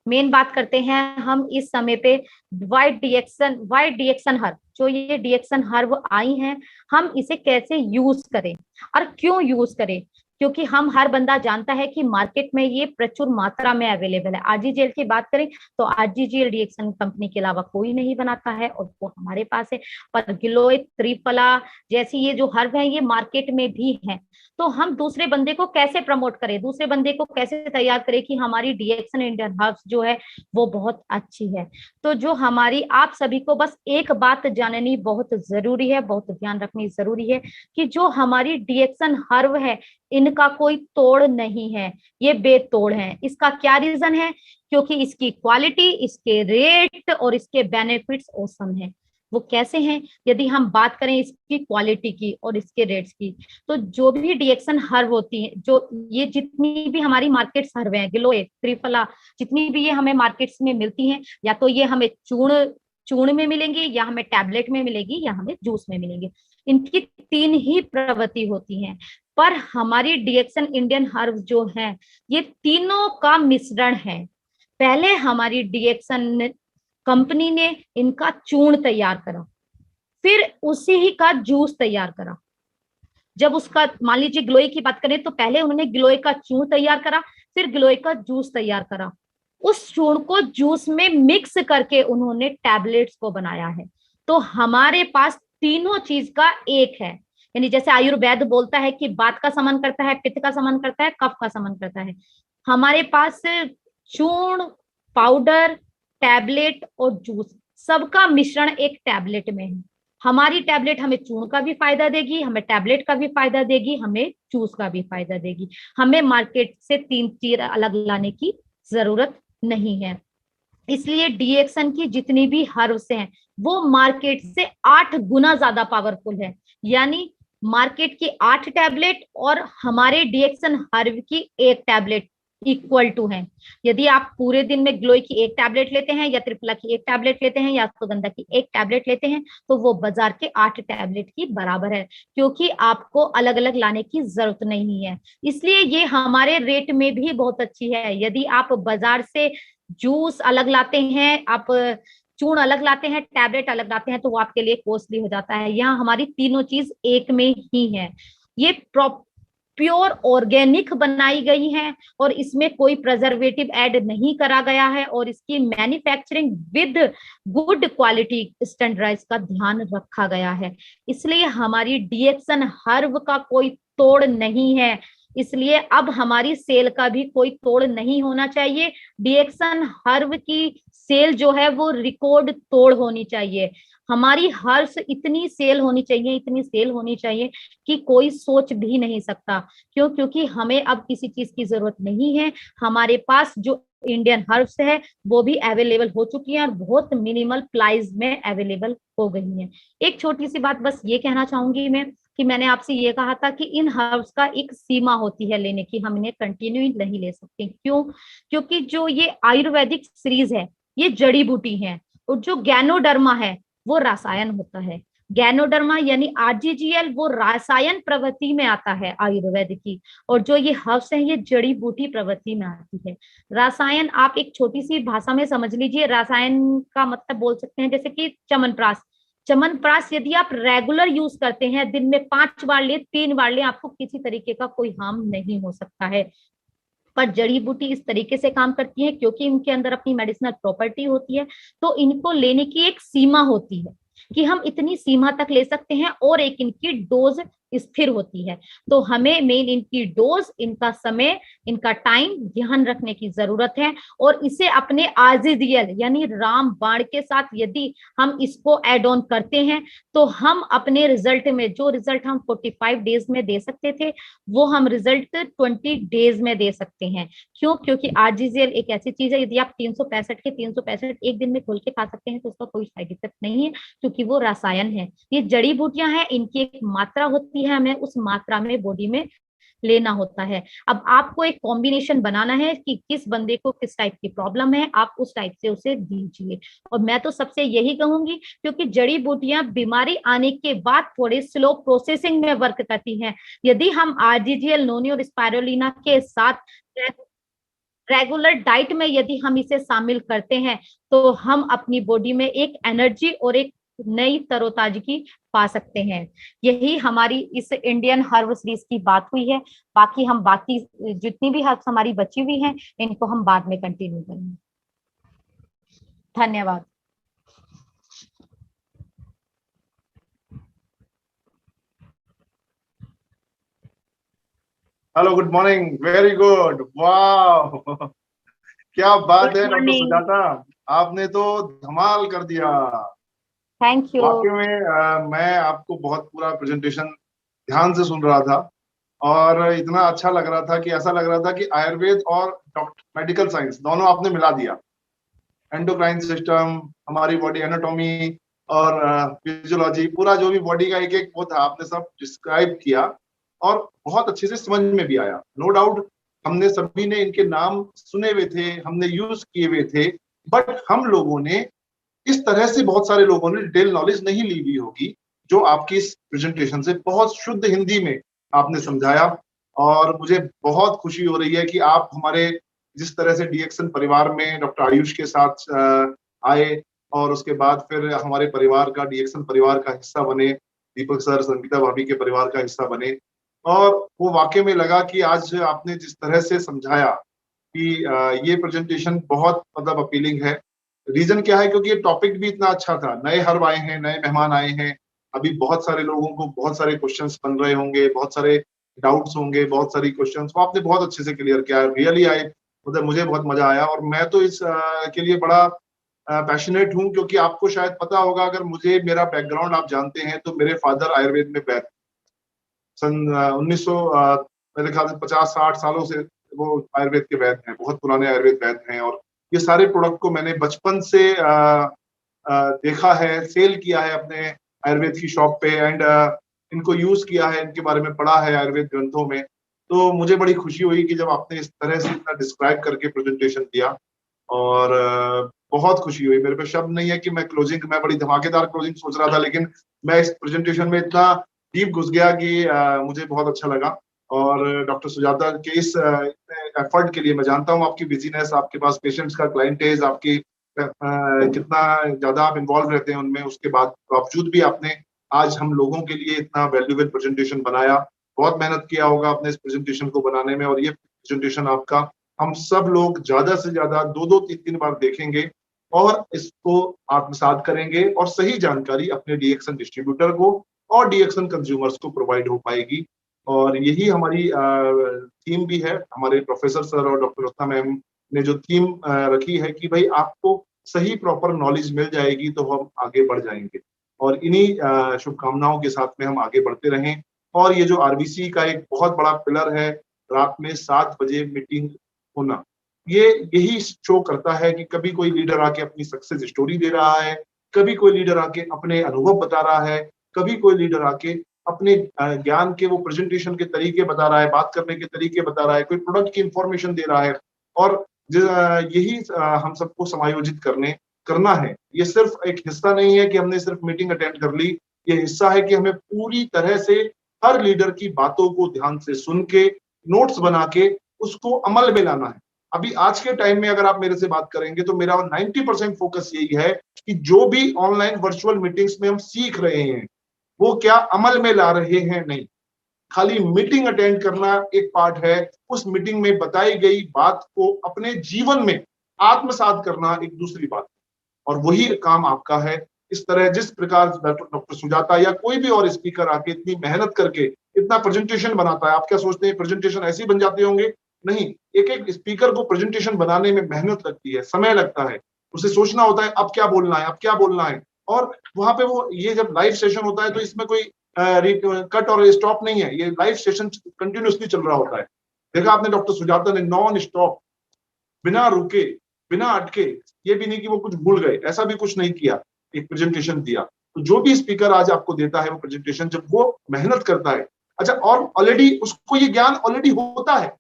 मेन बात करते हैं हम इस समय पे वाइट डीएक्सन हर्ब, जो ये डीएक्सन हर्ब आई हैं हम इसे कैसे यूज करें और क्यों यूज करें, क्योंकि हम हर बंदा जानता है कि मार्केट में ये प्रचुर मात्रा में अवेलेबल है। आरजीजीएल की बात करें तो आरजीजीएल डीएक्सन कंपनी के अलावा कोई नहीं बनाता है और वो हमारे पास है, पर गिलोय, त्रिफला जैसी ये जो हर्ब है ये मार्केट में भी है। तो हम दूसरे बंदे को कैसे प्रमोट करें, दूसरे बंदे को कैसे तैयार करें कि हमारी डीएक्सन इंडियन हर्ब्स जो है वो बहुत अच्छी है। तो जो हमारी आप सभी को बस एक बात जाननी बहुत जरूरी है, बहुत ध्यान रखनी जरूरी है कि जो हमारी डीएक्सन हर्ब है इनका कोई तोड़ नहीं है, ये बेतोड़ है। इसका क्या रीजन है, क्योंकि इसकी क्वालिटी, इसके रेट और इसके बेनिफिट्स औसम है। वो कैसे हैं, यदि हम बात करें इसकी क्वालिटी की और इसके रेट्स की, तो जो भी डीएक्सन हर्ब होती है, जो ये जितनी भी हमारी मार्केट्स हर्ब हैं, गिलोय, त्रिफला, जितनी भी ये हमें मार्केट्स में मिलती हैं, या तो ये हमें चूर्ण में मिलेंगी, या हमें टैबलेट में मिलेगी, या हमें जूस में मिलेंगी। इनकी 3 ही प्रवृत्ति होती हैं, पर हमारी डीएक्सन इंडियन हर्ब जो है ये तीनों का मिश्रण है। पहले हमारी डीएक्सन कंपनी ने इनका चूर्ण तैयार करा, फिर उसी ही का जूस तैयार करा। जब उसका मान लीजिए गिलोय की बात करें तो पहले उन्होंने गिलोय का चूर्ण तैयार करा, फिर गिलोय का जूस तैयार करा, उस चूर्ण को जूस में मिक्स करके उन्होंने टैबलेट्स को बनाया है। तो हमारे पास तीनों चीज का एक है, यानी जैसे आयुर्वेद बोलता है कि वात का समन करता है, पित्त का समन करता है, कफ का समन करता है, हमारे पास चूर्ण, पाउडर, टैबलेट और जूस सबका मिश्रण एक टैबलेट में है। हमारी टैबलेट हमें चूर्ण का भी फायदा देगी, हमें टैबलेट का भी फायदा देगी, हमें जूस का भी फायदा देगी। हमें मार्केट से 3 चीज अलग लाने की जरूरत नहीं है। इसलिए डीएक्सन की जितनी भी हर्ब्स हैं वो मार्केट से 8 गुना ज्यादा पावरफुल है। यानी मार्केट की 8 टैबलेट और हमारे डीएक्सन हर्ब की 1 टैबलेट इक्वल टू है। यदि आप पूरे दिन में ग्लोई की 1 टैबलेट लेते हैं, या त्रिफला की 1 टैबलेट लेते हैं, या अश्वगंधा की 1 टैबलेट लेते हैं, तो वो बाजार के 8 टैबलेट की बराबर है, क्योंकि आपको अलग अलग लाने की जरूरत नहीं है। इसलिए ये हमारे रेट में भी बहुत अच्छी है। यदि आप बाजार से जूस अलग लाते हैं, आप चूर्ण अलग लाते हैं, टैबलेट अलग लाते हैं, तो वो आपके लिए कॉस्टली हो जाता है। यहाँ हमारी तीनों चीज एक में ही है। ये प्योर ऑर्गेनिक बनाई गई है और इसमें कोई प्रिजर्वेटिव ऐड नहीं करा गया है, और इसकी manufacturing with good quality standards का ध्यान रखा गया है। इसलिए हमारी डीएक्सन हर्ब का कोई तोड़ नहीं है। इसलिए अब हमारी सेल का भी कोई तोड़ नहीं होना चाहिए। डीएक्सन हर्ब की सेल जो है वो रिकॉर्ड तोड़ होनी चाहिए। हमारी हर्ष इतनी सेल होनी चाहिए, इतनी सेल होनी चाहिए कि कोई सोच भी नहीं सकता। क्यों? क्योंकि हमें अब किसी चीज की जरूरत नहीं है। हमारे पास जो इंडियन हर्ब्स है वो भी अवेलेबल हो चुकी है और बहुत मिनिमल प्राइस में अवेलेबल हो गई है। एक छोटी सी बात बस ये कहना चाहूंगी मैं कि मैंने आपसे ये कहा था कि इन हर्ब्स का एक सीमा होती है लेने की, हम इन्हें कंटिन्यू नहीं ले सकते। क्यों? क्योंकि जो ये आयुर्वेदिक सीरीज है ये जड़ी बूटी है, और जो गैनोडर्मा है वो रसायन होता है। गैनोडर्मा यानी आरजीजीएल वो रसायन प्रवृत्ति में आता है आयुर्वेद की, और जो ये हर्ब्स हैं ये जड़ी बूटी प्रवृत्ति में आती है। रसायन आप एक छोटी सी भाषा में समझ लीजिए, रसायन का मतलब बोल सकते हैं जैसे कि च्यवनप्राश। च्यवनप्राश यदि आप रेगुलर यूज करते हैं, दिन में 5 बार ले, 3 बार ले, आपको किसी तरीके का कोई हार्म नहीं हो सकता है। पर जड़ी बूटी इस तरीके से काम करती है क्योंकि इनके अंदर अपनी मेडिसिनल प्रॉपर्टी होती है, तो इनको लेने की एक सीमा होती है कि हम इतनी सीमा तक ले सकते हैं, और एक इनकी डोज स्थिर होती है। तो हमें मेन इनकी डोज, इनका समय, इनका टाइम ध्यान रखने की जरूरत है। और इसे अपने आरजीजीएल यानी राम बाण के साथ यदि हम इसको एड ऑन करते हैं, तो हम अपने रिजल्ट में जो रिजल्ट हम 45 डेज में दे सकते थे वो हम रिजल्ट 20 डेज में दे सकते हैं। क्यों? क्योंकि आरजीजीएल एक ऐसी चीज है, यदि आप 365 के 365 एक दिन में खोल के खा सकते हैं तो उसका कोई साइड इफेक्ट नहीं है, क्योंकि वो रसायन है। ये जड़ी बूटियां हैं, इनकी एक मात्रा होती है, हमें उस मात्रा में बॉडी में लेना होता है। अब आपको एक कॉम्बिनेशन बनाना है कि किस बंदे को किस टाइप की प्रॉब्लम है, आप उस टाइप से उसे दीजिए। और मैं तो सबसे यही कहूंगी, क्योंकि जड़ी बूटियां बीमारी आने के बाद थोड़े स्लो प्रोसेसिंग में वर्क करती हैं। यदि हम आरजीजीएल, नोनी और स्पाइरुलिना के साथ रेगुलर डाइट में यदि हम इसे शामिल करते हैं, तो हम अपनी बॉडी में एक एनर्जी और एक नई तरोताजगी पा सकते हैं। यही हमारी इस इंडियन हर्ब सीरीज की बात हुई है। बाकी जितनी भी हर्ब्स हमारी बची हुई हैं इनको हम बाद में कंटिन्यू करेंगे। धन्यवाद। Hello, good morning, very good, वाह क्या बात है डॉक्टर सुजाता, आपने तो धमाल कर दिया। Thank you. वाकई में मैं आपको बहुत पूरा प्रेजेंटेशन ध्यान से सुन रहा था और इतना अच्छा लग रहा था कि ऐसा लग रहा था कि आयुर्वेद और डॉक्टर मेडिकल साइंस दोनों आपने मिला दिया। एंडोक्राइन सिस्टम, हमारी बॉडी एनाटॉमी और फिजियोलॉजी, पूरा जो भी बॉडी का एक एक वो था आपने सब डिस्क्राइब किया और बहुत अच्छे से समझ में भी आया। नो डाउट हमने सभी ने इनके नाम सुने हुए थे, हमने यूज किए हुए थे, बट हम लोगों ने इस तरह से, बहुत सारे लोगों ने डिटेल नॉलेज नहीं ली हुई होगी जो आपकी इस प्रेजेंटेशन से बहुत शुद्ध हिंदी में आपने समझाया। और मुझे बहुत खुशी हो रही है कि आप हमारे जिस तरह से डीएक्सन परिवार में डॉक्टर आयुष के साथ आए और उसके बाद फिर हमारे परिवार का, डीएक्सन परिवार का हिस्सा बने, दीपक सर, संगीता भाभी के परिवार का हिस्सा बने। और वो वाकई में लगा कि आज आपने जिस तरह से समझाया कि ये प्रेजेंटेशन बहुत मतलब अपीलिंग है। रीजन क्या है? क्योंकि ये टॉपिक भी इतना अच्छा था, नए हर्ब आए हैं, नए मेहमान आए हैं, अभी बहुत सारे लोगों को बहुत सारे क्वेश्चंस बन रहे होंगे, बहुत सारे डाउट्स होंगे, बहुत सारी क्वेश्चंस वो आपने बहुत अच्छे से क्लियर किया। रियली आई मतलब मुझे बहुत मजा आया और मैं तो इस के लिए बड़ा पैशनेट हूँ, क्योंकि आपको शायद पता होगा, अगर मुझे मेरा बैकग्राउंड आप जानते हैं तो मेरे फादर आयुर्वेद में वैद्य सन 1900 मेरे ख्याल से 50-60 सालों से वो आयुर्वेद के वैद्य हैं, बहुत पुराने आयुर्वेद वैद्य हैं। और ये सारे प्रोडक्ट को मैंने बचपन से देखा है, सेल किया है अपने आयुर्वेद की शॉप पे, एंड इनको यूज किया है, इनके बारे में पढ़ा है आयुर्वेद ग्रंथों में। तो मुझे बड़ी खुशी हुई कि जब आपने इस तरह से इतना डिस्क्राइब करके प्रेजेंटेशन दिया, और बहुत खुशी हुई। मेरे पे शब्द नहीं है कि मैं बड़ी धमाकेदार क्लोजिंग सोच रहा था, लेकिन मैं इस प्रेजेंटेशन में इतना डीप घुस गया कि मुझे बहुत अच्छा लगा। और डॉक्टर सुजाता के इस एफर्ट के लिए, मैं जानता हूँ आपकी बिजीनेस, आपके पास पेशेंट्स का क्लाइंटेज, आपकी कितना ज्यादा आप इन्वॉल्व रहते हैं उनमें, उसके बावजूद भी आपने आज हम लोगों के लिए इतना वैल्यूएबल प्रेजेंटेशन बनाया। बहुत मेहनत किया होगा अपने इस प्रेजेंटेशन को बनाने में, और ये प्रेजेंटेशन आपका हम सब लोग ज्यादा से ज्यादा 2-2, 3-3 बार देखेंगे और इसको आत्मसात करेंगे, और सही जानकारी अपने डीएक्सन डिस्ट्रीब्यूटर को और डीएक्सन कंज्यूमर्स को प्रोवाइड हो पाएगी। और यही हमारी थीम भी है। हमारे प्रोफेसर सर और डॉक्टर रत्ना मैम ने जो थीम रखी है कि भाई आपको सही प्रॉपर नॉलेज मिल जाएगी तो हम आगे बढ़ जाएंगे, और इन्हीं शुभकामनाओं के साथ में हम आगे बढ़ते रहें। और ये जो आरबीसी का एक बहुत बड़ा पिलर है, रात में 7 बजे मीटिंग होना, ये यही शो करता है कि कभी कोई लीडर आके अपनी सक्सेस स्टोरी दे रहा है, कभी कोई लीडर आके अपने अनुभव बता रहा है, कभी कोई लीडर आके अपने ज्ञान के वो प्रेजेंटेशन के तरीके बता रहा है, बात करने के तरीके बता रहा है, कोई प्रोडक्ट की इंफॉर्मेशन दे रहा है। और यही हम सबको समायोजित करना है। ये सिर्फ एक हिस्सा नहीं है कि हमने सिर्फ मीटिंग अटेंड कर ली, ये हिस्सा है कि हमें पूरी तरह से हर लीडर की बातों को ध्यान से सुन के, नोट्स बना के उसको अमल में लाना है। अभी आज के टाइम में अगर आप मेरे से बात करेंगे तो मेरा 90% फोकस यही है कि जो भी ऑनलाइन वर्चुअल मीटिंग्स में हम सीख रहे हैं वो क्या अमल में ला रहे हैं। नहीं, खाली मीटिंग अटेंड करना एक पार्ट है, उस मीटिंग में बताई गई बात को अपने जीवन में आत्मसात करना एक दूसरी बात है, और वही काम आपका है। इस तरह जिस प्रकार डॉक्टर सुजाता या कोई भी और स्पीकर आके इतनी मेहनत करके इतना प्रेजेंटेशन बनाता है, आप क्या सोचते हैं प्रेजेंटेशन ऐसे ही बन जाते होंगे? नहीं, एक एक स्पीकर को प्रेजेंटेशन बनाने में मेहनत लगती है, समय लगता है, उसे सोचना होता है अब क्या बोलना है, अब क्या बोलना है। और वहां पे वो ये जब लाइव सेशन होता है तो इसमें कोई कट और स्टॉप नहीं है, ये लाइव सेशन कंटिन्यूअसली चल रहा होता है। देखा आपने डॉक्टर सुजाता ने नॉन स्टॉप, बिना रुके, बिना अटके, ये भी नहीं कि वो कुछ भूल गए, ऐसा भी कुछ नहीं किया, एक प्रेजेंटेशन दिया। तो जो भी स्पीकर आज आपको देता है वो प्रेजेंटेशन, जब वो मेहनत करता है, अच्छा, और ऑलरेडी उसको ये ज्ञान ऑलरेडी होता है,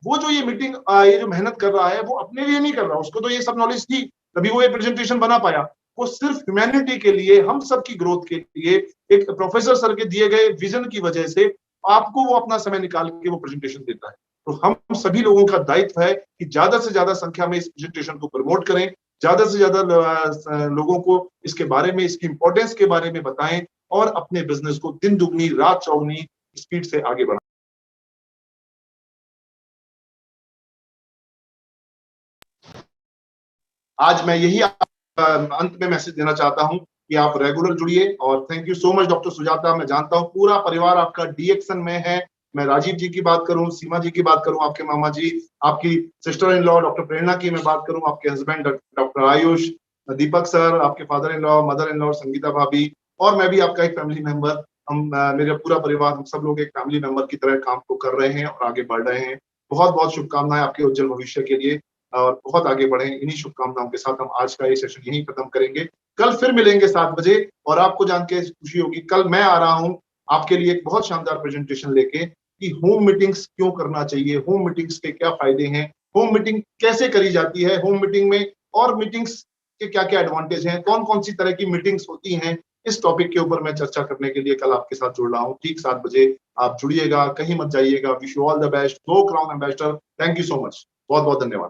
वो जो ये मीटिंग ये जो मेहनत कर रहा है वो अपने लिए नहीं कर रहा, उसको तो ये सब नॉलेज थी तभी वो ये प्रेजेंटेशन बना पाया। वो सिर्फ ह्यूमैनिटी के लिए, हम सबकी ग्रोथ के लिए, एक प्रोफेसर सर के दिए गए विजन की वजह से आपको वो अपना समय निकाल के वो प्रेजेंटेशन देता है। तो हम सभी लोगों का दायित्व है कि ज्यादा से ज्यादा संख्या में इस प्रेजेंटेशन को प्रमोट करें, ज्यादा से ज्यादा लोगों को इसके बारे में, इसकी इंपॉर्टेंस के बारे में बताएं, और अपने बिजनेस को दिन दुगनी रात चौगुनी स्पीड से आगे बढ़ाएं। आज मैं यही अंत में मैसेज देना चाहता हूं कि आप रेगुलर जुड़िए, और thank you so much doctor Sujata. मैं जानता हूं पूरा परिवार आपका डीएक्सन में है। मैं राजीव जी की बात करूं, सीमा जी की बात करूं, आपके मामा जी, आपकी सिस्टर इन लॉ डॉक्टर प्रेरणा की मैं बात करूं, आपके हस्बैंड डॉक्टर आयुष, दीपक सर, आपके father in law, mother in law Sangeeta भाभी, और मैं भी आपका एक फैमिली मेंबर, हम मेरा पूरा परिवार, हम सब लोग एक फैमिली मेंबर की तरह काम को कर रहे हैं और आगे बढ़ रहे हैं। बहुत बहुत शुभकामनाएं आपके उज्जवल भविष्य के लिए, और बहुत आगे बढ़े। इन्हीं शुभकामनाओं के साथ हम आज का ये सेशन यहीं खत्म करेंगे। कल फिर मिलेंगे 7 बजे, और आपको जान के खुशी होगी, कल मैं आ रहा हूं आपके लिए एक बहुत शानदार प्रेजेंटेशन लेके कि होम मीटिंग्स क्यों करना चाहिए, होम मीटिंग्स के क्या फायदे हैं, होम मीटिंग कैसे करी जाती है, होम मीटिंग में और मीटिंग्स के क्या क्या एडवांटेज हैं, कौन कौन सी तरह की मीटिंग्स होती हैं। इस टॉपिक के ऊपर मैं चर्चा करने के लिए कल आपके साथ जुड़ रहा हूँ। ठीक 7 बजे आप जुड़िएगा, कहीं मत जाइएगा। Wish you all the best. Go crown ambassador. Thank you so much, बहुत बहुत धन्यवाद।